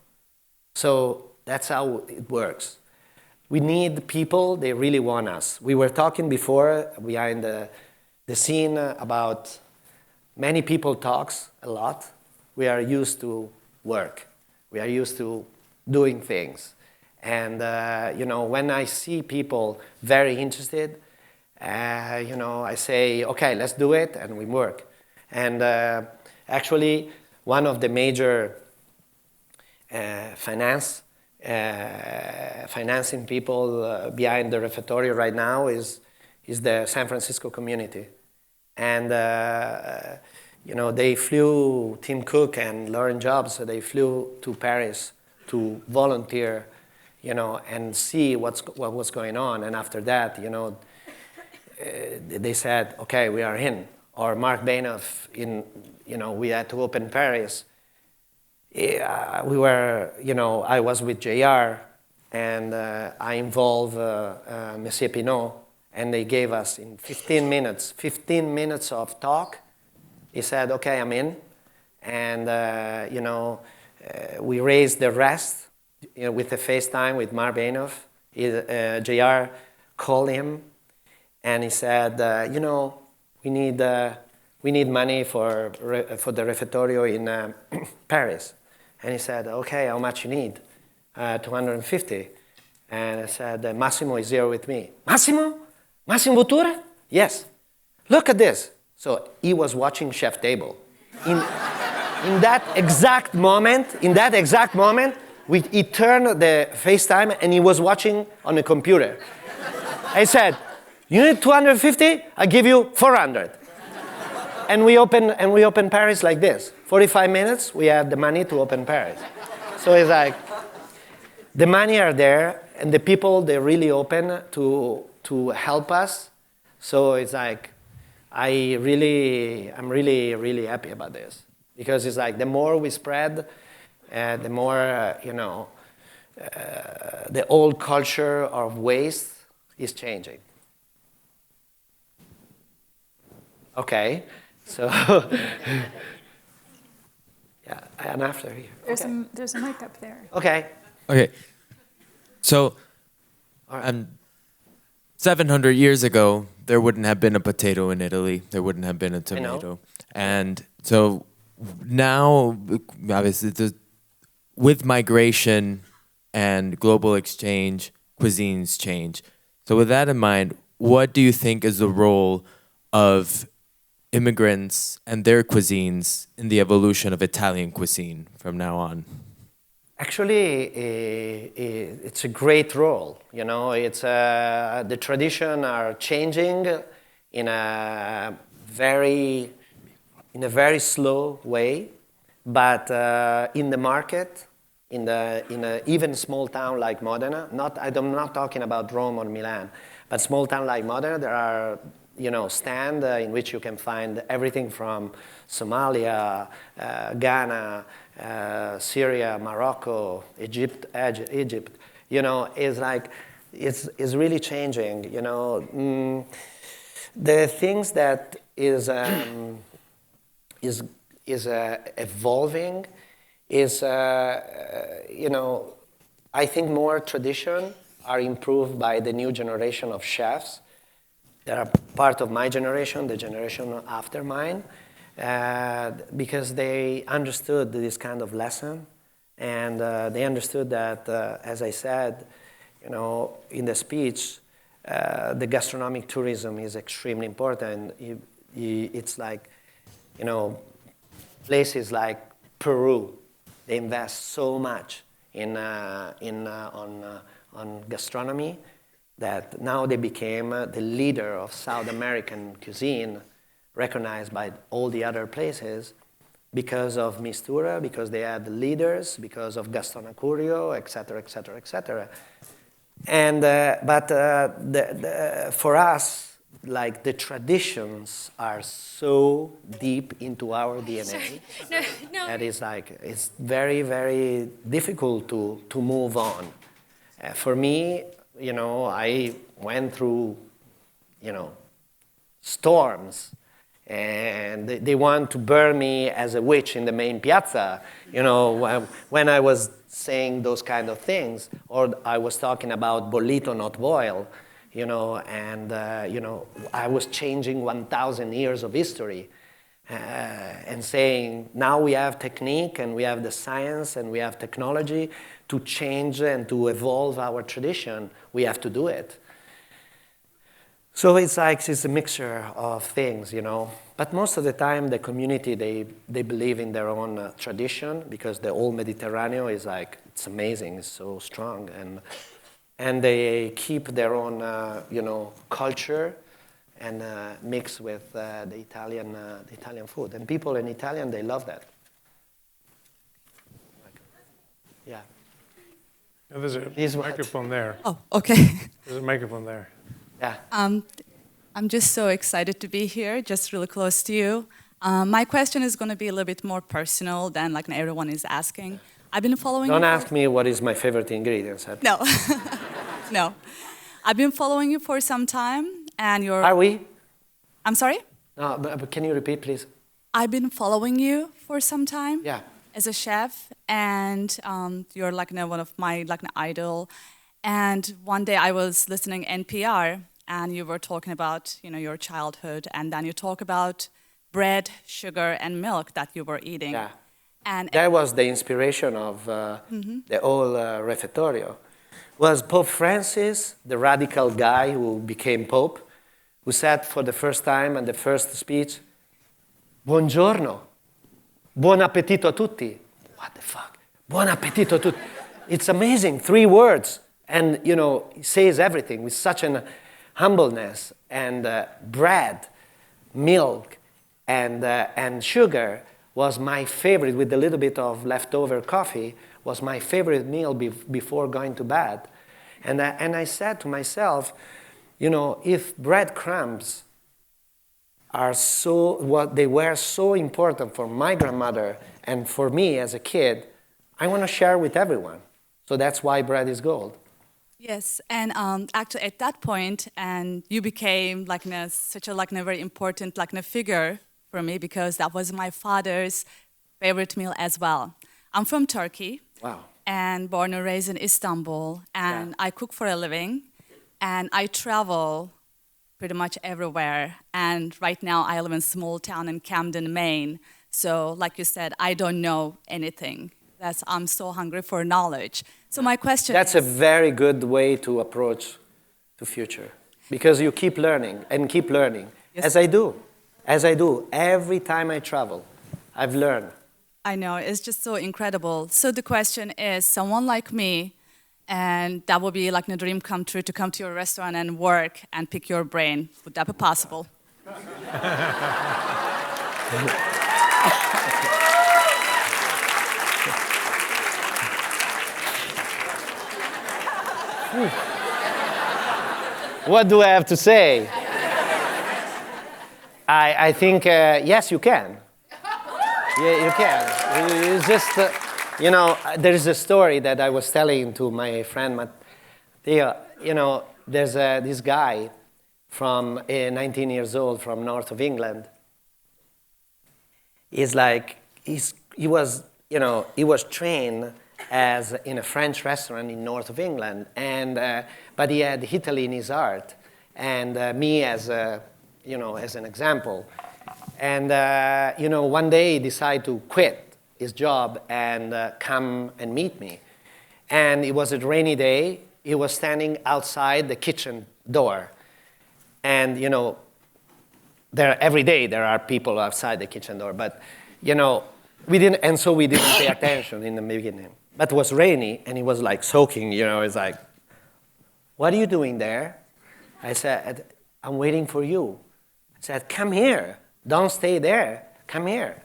So that's how it works. We need people, they really want us. We were talking before, behind the scene, about many people talks a lot. We are used to work. We are used to doing things. And, when I see people very interested, I say, okay, let's do it, and we work. And actually, one of the major financing people behind the refectorio right now is the San Francisco community. And, they flew, Tim Cook and Lauren Jobs, so they flew to Paris to volunteer, and see what was going on. And after that, they said, okay, we are in. Or Mark Bainoff, we had to open Paris. I was with JR, and I involved Monsieur Pinot, and they gave us in 15 minutes of talk. He said, okay, I'm in. And, we raised the rest with the FaceTime with Mark Bainoff. JR called him, and he said, we need money for the refectorio in Paris. And he said, okay, how much you need? 250. And I said, Massimo is here with me. Massimo? Massimo Bottura? Yes. Look at this. So he was watching Chef Table. In that exact moment, he turned the FaceTime and he was watching on the computer. I said, you need 250? I give you 400. And we open Paris like this. 45 minutes, we have the money to open Paris. So it's like, the money are there, and the people, they're really open to help us. So it's like, I'm really, really happy about this. Because it's like, the more we spread, the more, the old culture of waste is changing. Okay, so, yeah, and after here. There's a mic up there. Okay. Okay. So, 700 years ago, there wouldn't have been a potato in Italy. There wouldn't have been a tomato. And so now, obviously, with migration and global exchange, cuisines change. So with that in mind, what do you think is the role of immigrants and their cuisines in the evolution of Italian cuisine from now on? Actually, it's a great role. It's the tradition are changing in a very slow way, but in the market, in a even small town like Modena. I'm not talking about Rome or Milan, but small town like Modena, there are stand in which you can find everything from Somalia, Ghana, Syria, Morocco, Egypt. Is like it's really changing. The things that is evolving is I think more tradition are improved by the new generation of chefs. that are part of my generation, the generation after mine, because they understood this kind of lesson, and they understood that, as I said, in the speech, the gastronomic tourism is extremely important. It's like, places like Peru, they invest so much on gastronomy that now they became the leader of South American cuisine, recognized by all the other places because of Mistura, because they had leaders, because of Gaston Acurio, et cetera, et cetera, et cetera. And, for us, like the traditions are so deep into our DNA that it's very, very difficult to move on. For me, I went through, storms, and they want to burn me as a witch in the main piazza, when I was saying those kind of things, or I was talking about bollito, not boil, and I was changing 1,000 years of history, and saying now we have technique and we have the science and we have technology to change and to evolve our tradition. We have to do it. So it's a mixture of things, But most of the time, the community, they believe in their own tradition, because the whole Mediterranean is it's amazing, it's so strong. And they keep their own, culture and mix with the Italian food. And people in Italian, they love that. Yeah. There's a microphone there. Oh, okay. There's a microphone there. Yeah. I'm just so excited to be here, just really close to you. My question is going to be a little bit more personal than everyone is asking. I've been following Don't you. ask me what is my favorite ingredient. No. No. I've been following you for some time, and you're... Are we? I'm sorry? No, but can you repeat, please? I've been following you for some time. Yeah. As a chef, and you're one of my idol. And one day I was listening NPR, and you were talking about your childhood, and then you talk about bread, sugar, and milk that you were eating. Yeah. And that was the inspiration of the whole refettorio. Was Pope Francis, the radical guy who became Pope, who said for the first time in the first speech, "Buongiorno, buon appetito a tutti." What the fuck? Buon appetito a tutti. It's amazing, 3 words. And, he says everything with such an humbleness. And bread, milk, and sugar was my favorite, with a little bit of leftover coffee, was my favorite meal before going to bed. And I said to myself, if breadcrumbs they were so important for my grandmother and for me as a kid, I want to share with everyone. So that's why bread is gold. Yes, and actually at that point, and you became such a very important figure for me, because that was my father's favorite meal as well. I'm from Turkey. Wow. And born and raised in Istanbul, and I cook for a living, and I travel pretty much everywhere. And right now I live in a small town in Camden, Maine. So like you said, I don't know anything. I'm so hungry for knowledge. So my question That's a very good way to approach the future, because you keep learning and keep learning. Yes. As I do. Every time I travel, I've learned. I know, it's just so incredible. So the question is, someone like me, and that would be a dream come true, to come to your restaurant and work and pick your brain. Would that be possible? What do I have to say? I think, yes, you can. Yeah, you can. It's just, there is a story that I was telling to my friend Matteo. There's this guy from 19 years old from north of England. He was trained as in a French restaurant in north of England, but he had Italy in his heart, and me as a, as an example. And one day he decided to quit his job and come and meet me. And it was a rainy day. He was standing outside the kitchen door. And, every day there are people outside the kitchen door. But, we didn't pay attention in the beginning. But it was rainy, and he was like soaking, it's like, what are you doing there? I said, I'm waiting for you. I said, come here. Don't stay there. Come here.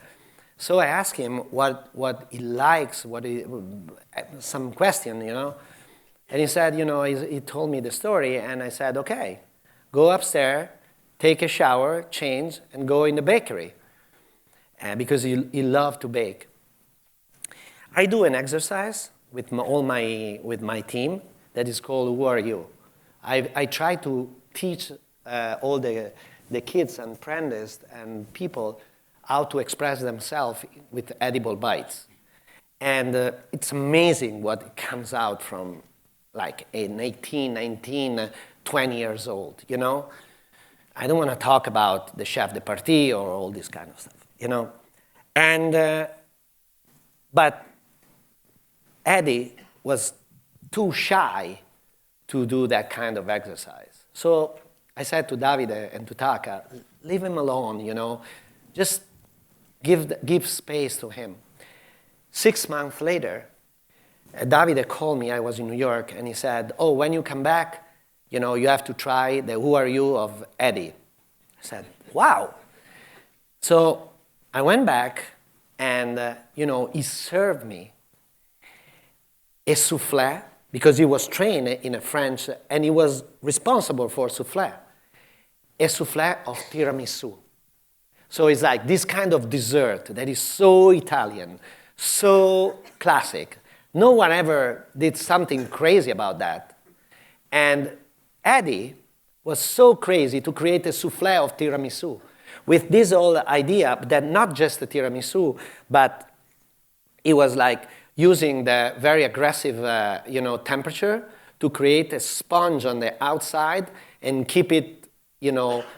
So I asked him what he likes, some question, And he said, he told me the story, and I said, okay, go upstairs, take a shower, change, and go in the bakery. Because he loved to bake. I do an exercise with my team that is called Who Are You? I try to teach all the kids and apprentices and people how to express themselves with edible bites. And it's amazing what comes out from like an 18, 19, 20 years old, I don't want to talk about the chef de partie or all this kind of stuff, And, but Eddie was too shy to do that kind of exercise. So I said to Davide and to Taka, leave him alone, just give space to him. 6 months later, Davide called me, I was in New York, and he said, oh, when you come back, you have to try the Who Are You of Eddie. I said, wow. So I went back, and, he served me a soufflé, because he was trained in a French, and he was responsible for soufflé, a soufflé of tiramisu. So it's like this kind of dessert that is so Italian, so classic. No one ever did something crazy about that. And Eddie was so crazy to create a soufflé of tiramisu with this whole idea that not just the tiramisu, but it was like using the very aggressive temperature to create a sponge on the outside and keep it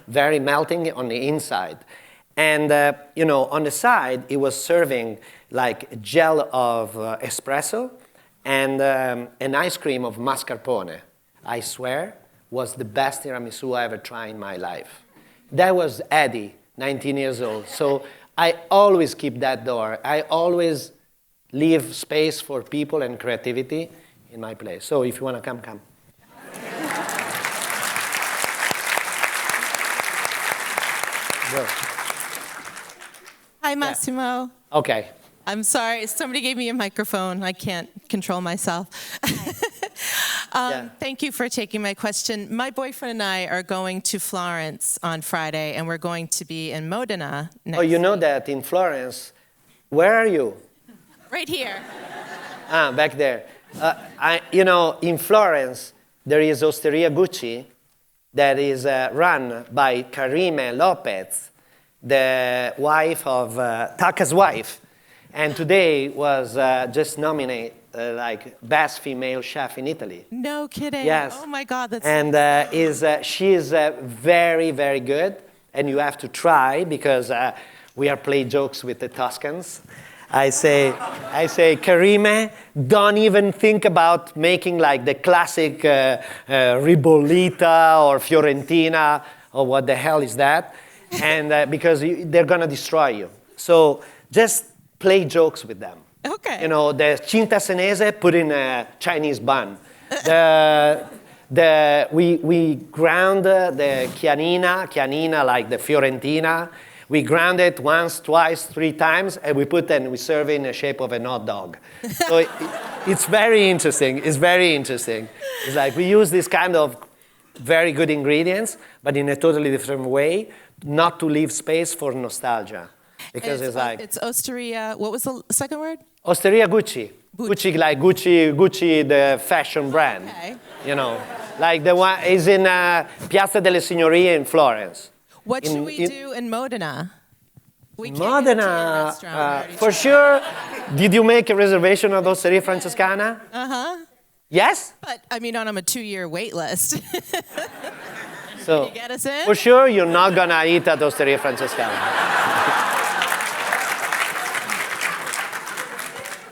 very melting on the inside. And on the side, it was serving like a gel of espresso and an ice cream of mascarpone. I swear, was the best tiramisu I ever tried in my life. That was Eddie, 19 years old. So I always keep that door. I always leave space for people and creativity in my place. So if you want to come, come. Go. Hi, Massimo. Okay. I'm sorry. Somebody gave me a microphone. I can't control myself. Thank you for taking my question. My boyfriend and I are going to Florence on Friday, and we're going to be in Modena next you know week. that in Florence, where are you? Right here. Back there. In Florence, there is Osteria Gucci that is run by Karime Lopez, the wife of Taka's wife, and today was just nominated like best female chef in Italy. No kidding. Yes. Oh my God, that's. And she is very, very good, and you have to try because we are playing jokes with the Toscans. I say, Karime, don't even think about making like the classic ribollita or Fiorentina or what the hell is that, and because they're gonna destroy you. So just play jokes with them. Okay. The cinta senese, put in a Chinese bun. We ground the chianina like the Fiorentina. We ground it once, twice, 3 times, and we serve it in the shape of a hot dog. So it's very interesting. It's very interesting. It's like we use this kind of very good ingredients, but in a totally different way, not to leave space for nostalgia. Because it's like... It's Osteria, what was the second word? Osteria Gucci. Gucci, like Gucci, the fashion brand. Okay. Like the one is in Piazza delle Signorie in Florence. What should we do in Modena? We can't Modena, go to your restaurant. for sure. Did you make a reservation at Osteria Francescana? Uh-huh. Yes? But, I'm on a 2-year wait list. So, you get us in? for sure, you're not going to eat at Osteria Francescana.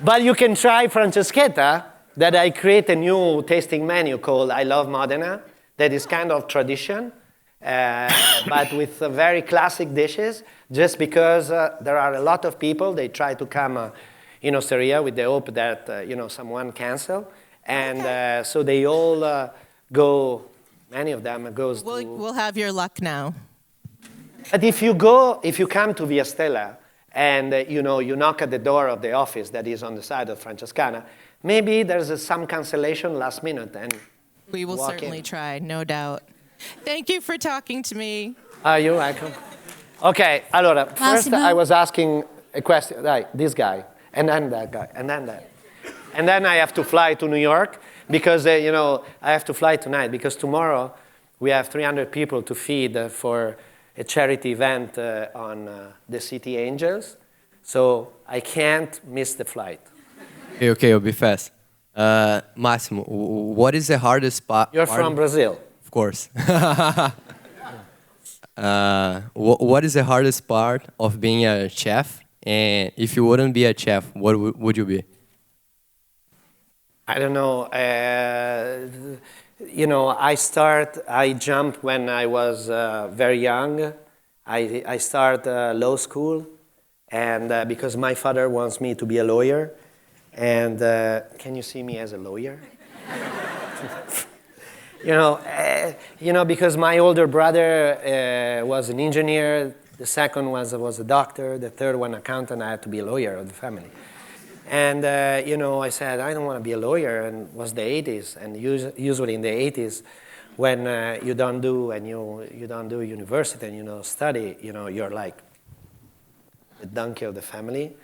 But you can try Franceschetta, that I create a new tasting menu called I Love Modena, that is kind of tradition, but with very classic dishes, just because there are a lot of people, they try to come in Osteria with the hope that, someone cancel. And so they all go, many of them goes to... We'll have your luck now. But if you come to Via Stella, and you knock at the door of the office that is on the side of Francescana, maybe there's some cancellation last minute, and we will certainly try, no doubt. Thank you for talking to me. You're welcome. Okay, allora, first Massimo. I was asking a question, like this guy, and then that guy, and then that. And then I have to fly to New York, because, I have to fly tonight, because tomorrow we have 300 people to feed for a charity event on the City Angels, so I can't miss the flight. Okay, I'll be fast. Massimo, what is the hardest part? You're from Brazil. Of course. What is the hardest part of being a chef? And if you wouldn't be a chef, what would you be? I don't know. I jumped when I was very young. I start law school, and because my father wants me to be a lawyer, and can you see me as a lawyer? Because my older brother was an engineer, the second was a doctor, the third one accountant. I had to be a lawyer of the family. And, I said, I don't want to be a lawyer, and it was the 80s. And usually in the 80s, when you don't do university and you don't study, you're like the donkey of the family.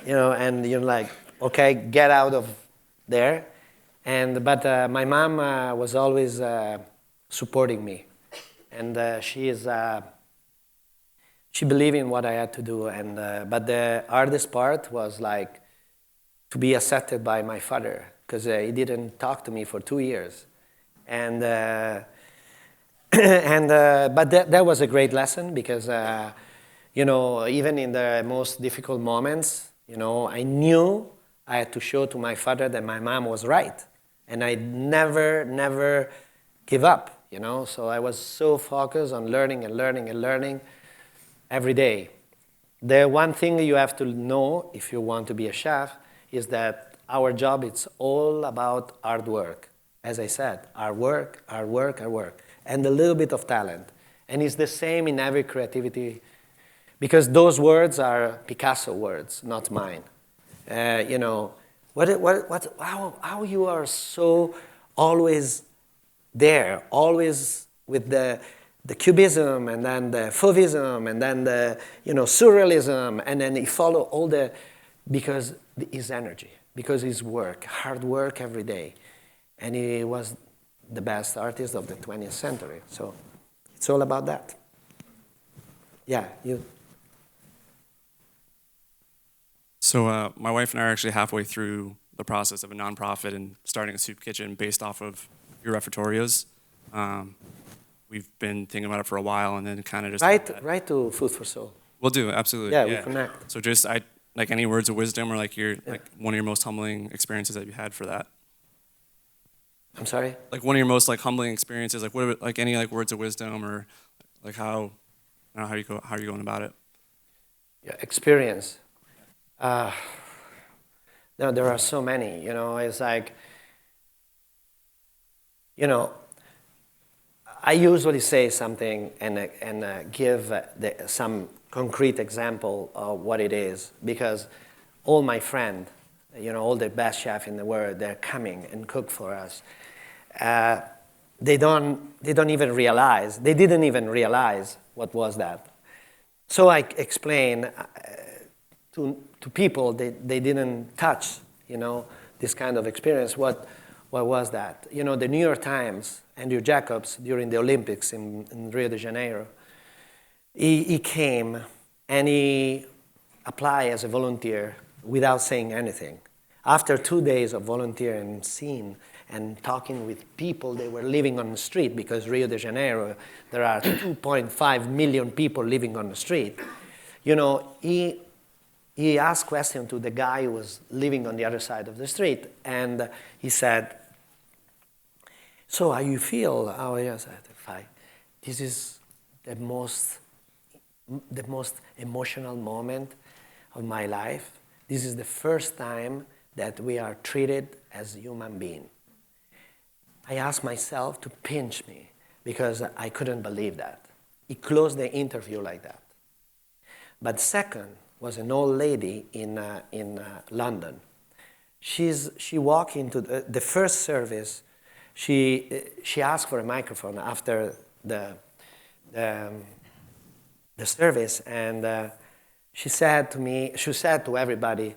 And you're like, okay, get out of there. But my mom was always supporting me. And she believed in what I had to do, but the hardest part was like to be accepted by my father, because he didn't talk to me for 2 years, but that was a great lesson, because even in the most difficult moments, I knew I had to show to my father that my mom was right, and I never give up, So I was so focused on learning and learning and learning. Every day. The one thing you have to know if you want to be a chef is that our job is all about hard work. As I said, hard work, hard work, hard work, and a little bit of talent. And it's the same in every creativity, because those words are Picasso words, not mine. How you are so always there, always with the cubism, and then the fauvism, and then the surrealism, and then he follow all because his energy, because his work, hard work every day, and he was the best artist of the 20th century. So it's all about that. Yeah, you. So my wife and I are actually halfway through the process of a nonprofit and starting a soup kitchen based off of your repertorios. We've been thinking about it for a while, and then kind of just Write to Food for Soul. We'll do, absolutely. Yeah, we connect. So just like any words of wisdom, or like one of your most humbling experiences that you had for that. I'm sorry. Like one of your most humbling experiences, like any words of wisdom, or like how are you going about it? Yeah, experience. No, there are so many. It's like. I usually say something and give some concrete example of what it is, because all my friends, all the best chefs in the world, they're coming and cook for us. They didn't even realize what was that. So I explain to people they didn't touch, this kind of experience. What was that? The New York Times, Andrew Jacobs, during the Olympics in Rio de Janeiro, he came and he applied as a volunteer without saying anything. After 2 days of volunteering, seeing and talking with people that were living on the street, because Rio de Janeiro, there are 2.5 million people living on the street. You know, he asked questions to the guy who was living on the other side of the street, and he said, so how you feel? How are you? I said, fine. This is the most emotional moment of my life. This is the first time that we are treated as human beings. I asked myself to pinch me because I couldn't believe that. He closed the interview like that. But second was an old lady in London. She walked into the first service. She asked for a microphone after the service, and she said to everybody,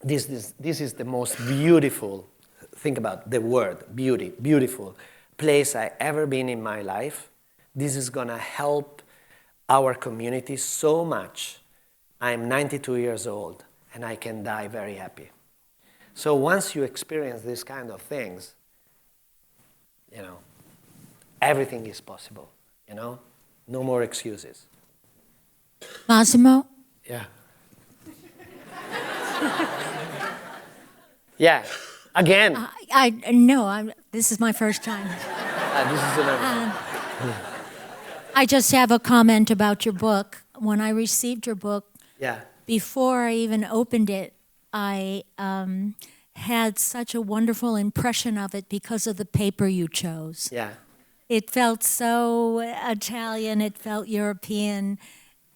this is the most beautiful, think about the word, beauty, beautiful place I ever been in my life. This is gonna help our community so much. I'm 92 years old, and I can die very happy. So once you experience these kind of things, you know, everything is possible, you know? No more excuses. Massimo? Yeah. Yeah, again. This is my first time. This is another. I just have a comment about your book. When I received your book, before I even opened it, I had such a wonderful impression of it because of the paper you chose. Yeah. It felt so Italian, it felt European,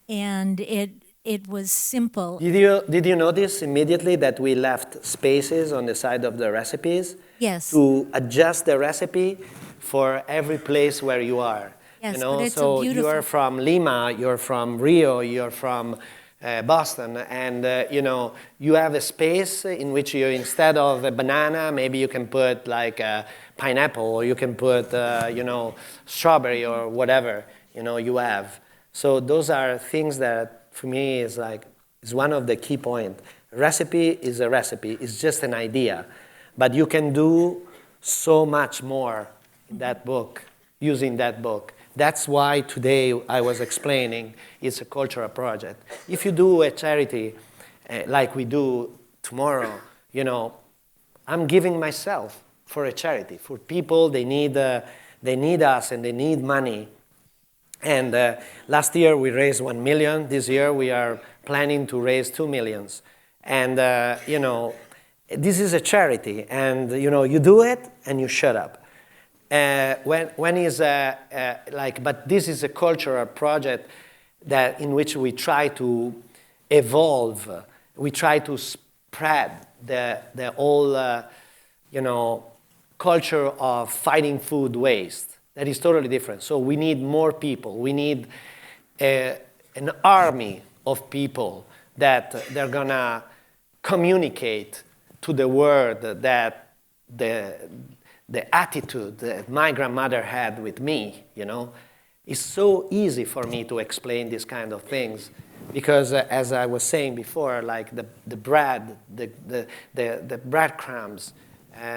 and it was simple. Did you notice immediately that we left spaces on the side of the recipes? Yes. To adjust the recipe for every place where you are. Yes, you know, but it's so a beautiful... you're from Lima, you're from Rio, you're from Boston, and you know, you have a space in which you, instead of a banana, maybe you can put like a pineapple, or you can put you know, strawberry or whatever, you know, you have. So those are things that for me is one of the key points. Recipe is a recipe, it's just an idea, but you can do so much more in that book, using that book. That's why today I was explaining it's a cultural project. If you do a charity like we do tomorrow, you know, I'm giving myself for a charity. For people, they need us and they need money. And last year we raised 1 million. This year we are planning to raise 2 million. And you know, this is a charity, and you know, you do it and you shut up. When is but this is a cultural project that in which we try to evolve, we try to spread the whole you know, culture of fighting food waste. That is totally different. So we need more people. We need an army of people that they're gonna communicate to the world that the attitude that my grandmother had with me, you know. It's so easy for me to explain these kind of things because as I was saying before, like the bread, the breadcrumbs,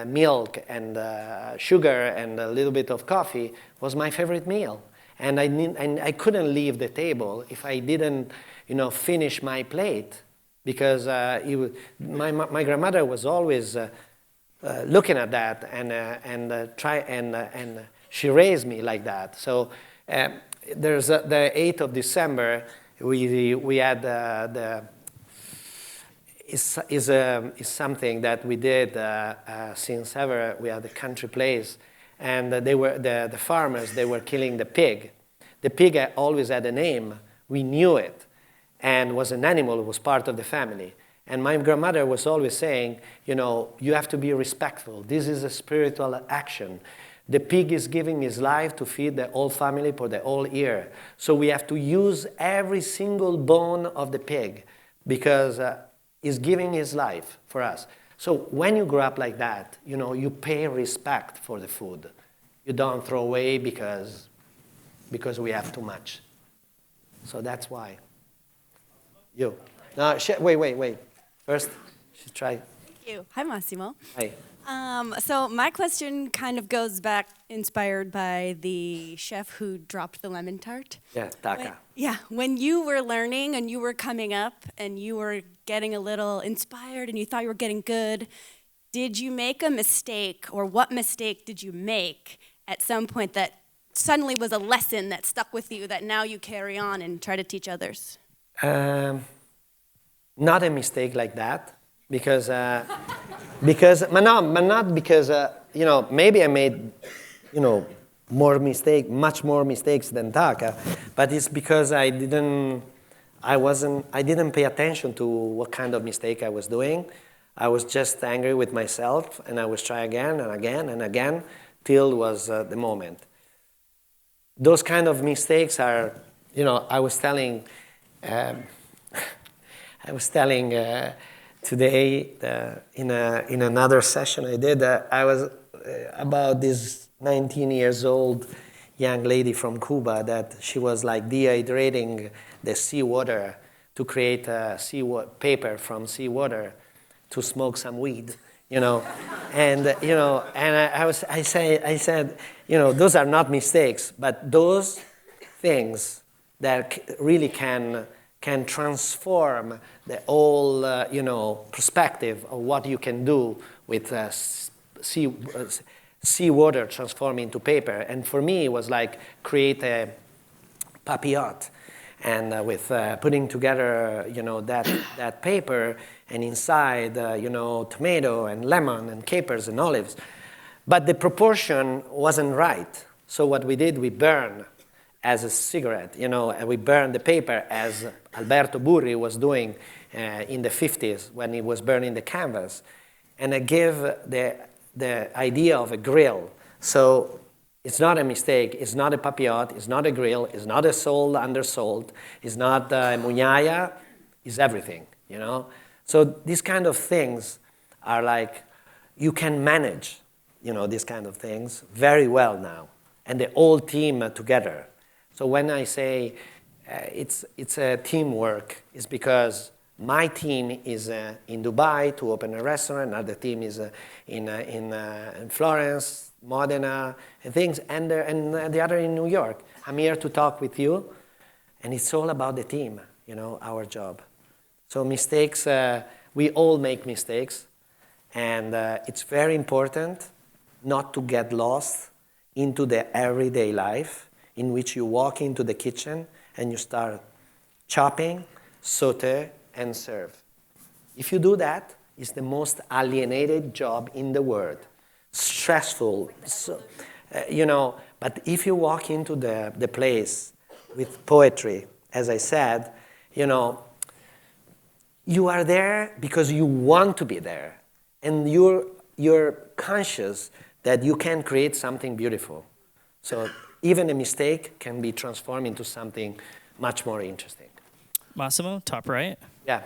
milk and sugar and a little bit of coffee was my favorite meal. And I couldn't leave the table if I didn't, you know, finish my plate because my grandmother was always looking at that and she raised me like that. So there's the 8th of December. We had is something that we did since ever. We had a country place, and they were the farmers. They were killing the pig. The pig always had a name. We knew it, and was an animal. It was part of the family. And my grandmother was always saying, you know, you have to be respectful. This is a spiritual action. The pig is giving his life to feed the whole family for the whole year. So we have to use every single bone of the pig because he's giving his life for us. So when you grow up like that, you know, you pay respect for the food. You don't throw away because we have too much. So that's why. You. No, wait. First, she tried. Thank you. Hi, Massimo. Hi. So my question kind of goes back, inspired by the chef who dropped the lemon tart. Yeah, Taka. When you were learning and you were coming up and you were getting a little inspired and you thought you were getting good, did you make a mistake, or what mistake did you make at some point that suddenly was a lesson that stuck with you that now you carry on and try to teach others? Not a mistake like that, because but not because maybe I made much more mistakes than Taka, but it's because I didn't pay attention to what kind of mistake I was doing. I was just angry with myself, and I was try again and again and again till was the moment. Those kind of mistakes are, I was telling today in another session I did. I was about this 19 years old young lady from Cuba that she was like dehydrating the seawater to create paper from seawater to smoke some weed, and I said, those are not mistakes, but those things that really can transform the whole, perspective of what you can do with seawater transformed into paper. And for me, it was like create a papillote, and with putting together, that paper, and inside, tomato and lemon and capers and olives. But the proportion wasn't right. So what we did, we burned as a cigarette, and we burned the paper as Alberto Burri was doing in the 50s when he was burning the canvas. And I gave the idea of a grill. So it's not a mistake. It's not a papillote. It's not a grill. It's not a salt under salt. It's not a muñaya. It's everything, So these kind of things are like, you can manage, these kind of things very well now. And the whole team together. So when I say it's a teamwork, it's because my team is in Dubai to open a restaurant. Another team is in Florence, Modena, and things, and the other in New York. I'm here to talk with you, and it's all about the team, our job. So mistakes, we all make mistakes, and it's very important not to get lost into the everyday life in which you walk into the kitchen and you start chopping, saute, and serve. If you do that, it's the most alienated job in the world. Stressful, but if you walk into the place with poetry, as I said, you are there because you want to be there, and you're conscious that you can create something beautiful. So even a mistake can be transformed into something much more interesting. Massimo, top right. Yeah.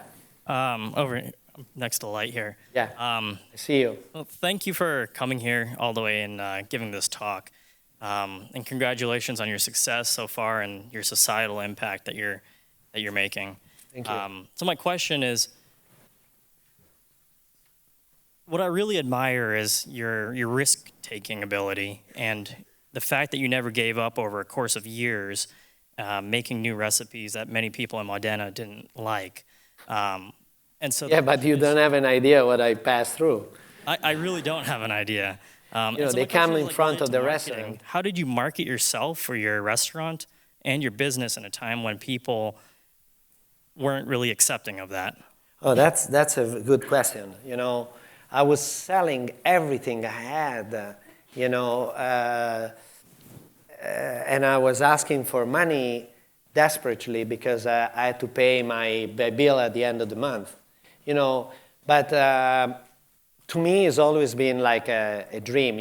Over next to the light here. Yeah. I see you. Well, thank you for coming here all the way and giving this talk. And congratulations on your success so far and your societal impact that you're making. Thank you. So my question is, what I really admire is your risk-taking ability and the fact that you never gave up over a course of years making new recipes that many people in Modena didn't like. And so but you don't have an idea what I passed through. I really don't have an idea. So they come in front of the restaurant. How did you market yourself for your restaurant and your business in a time when people weren't really accepting of that? Oh, that's a good question. I was selling everything I had, and I was asking for money desperately because I had to pay my bill at the end of the month, But to me, it's always been like a dream,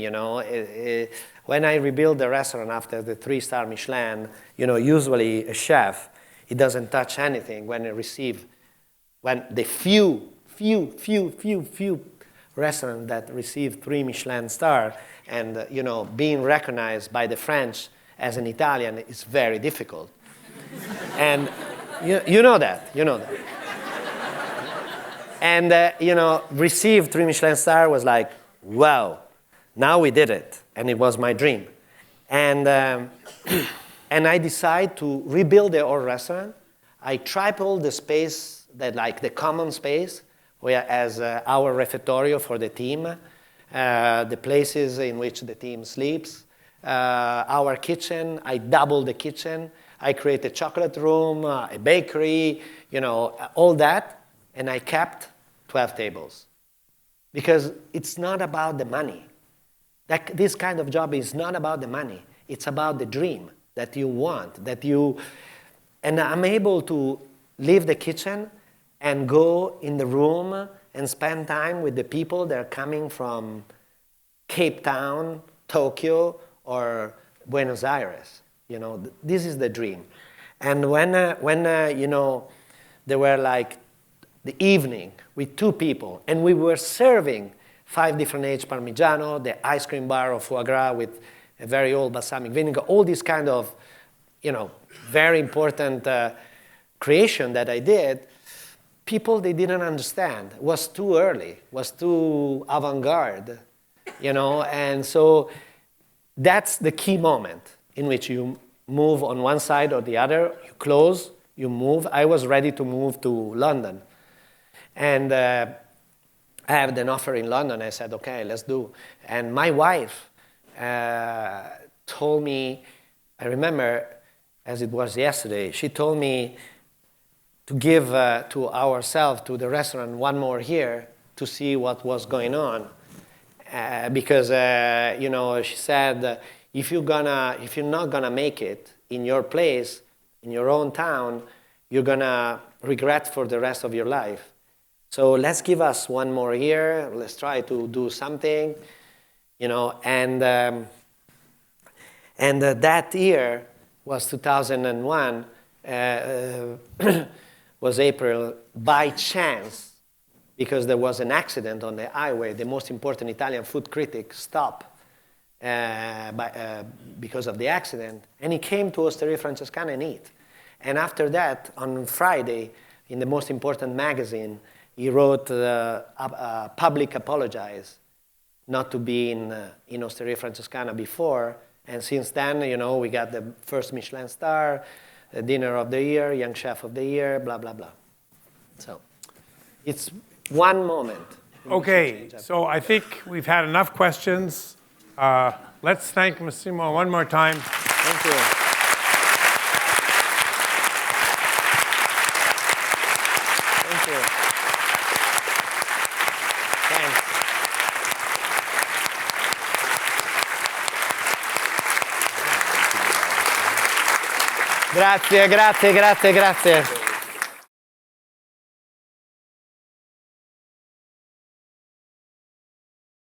When I rebuild the restaurant after the 3-star Michelin, usually a chef, he doesn't touch anything when the few restaurants that receive 3 Michelin star and, being recognized by the French as an Italian is very difficult. And you know that. And, receive 3 Michelin star was like, wow, now we did it. And it was my dream. And, and I decided to rebuild the whole restaurant. I tripled the space, the common space, where as our refectorio for the team, the places in which the team sleeps, our kitchen. I doubled the kitchen. I created a chocolate room, a bakery, all that. And I kept 12 tables. Because it's not about the money. This kind of job is not about the money. It's about the dream that you want, and I'm able to leave the kitchen and go in the room and spend time with the people that are coming from Cape Town, Tokyo, or Buenos Aires. This is the dream. And when there were like the evening with 2 people, and we were serving 5 different age Parmigiano, the ice cream bar of foie gras with a very old balsamic vinegar, all these kind of, very important creation that I did, people, they didn't understand. It was too early, was too avant-garde, and so that's the key moment in which you move on one side or the other, you close, you move. I was ready to move to London. And I had an offer in London. I said, okay, let's do. And my wife told me, I remember as it was yesterday, she told me to give to ourselves, to the restaurant, one more year to see what was going on. Because, she said, if you're not gonna make it in your place, in your own town, you're gonna regret for the rest of your life. So let's give us one more year. Let's try to do something, And that year was 2001. Was April by chance, because there was an accident on the highway. The most important Italian food critic stopped because of the accident, and he came to Osteria Francescana and eat. And after that, on Friday, in the most important magazine, he wrote a public apologize not to be in Osteria Francescana before. And since then, we got the first Michelin star, the dinner of the year, young chef of the year, blah, blah, blah. So it's one moment. Okay, so I think we've had enough questions. Let's thank Massimo one more time. Thank you. Thank you. Thanks. Grazie, grazie, grazie, grazie.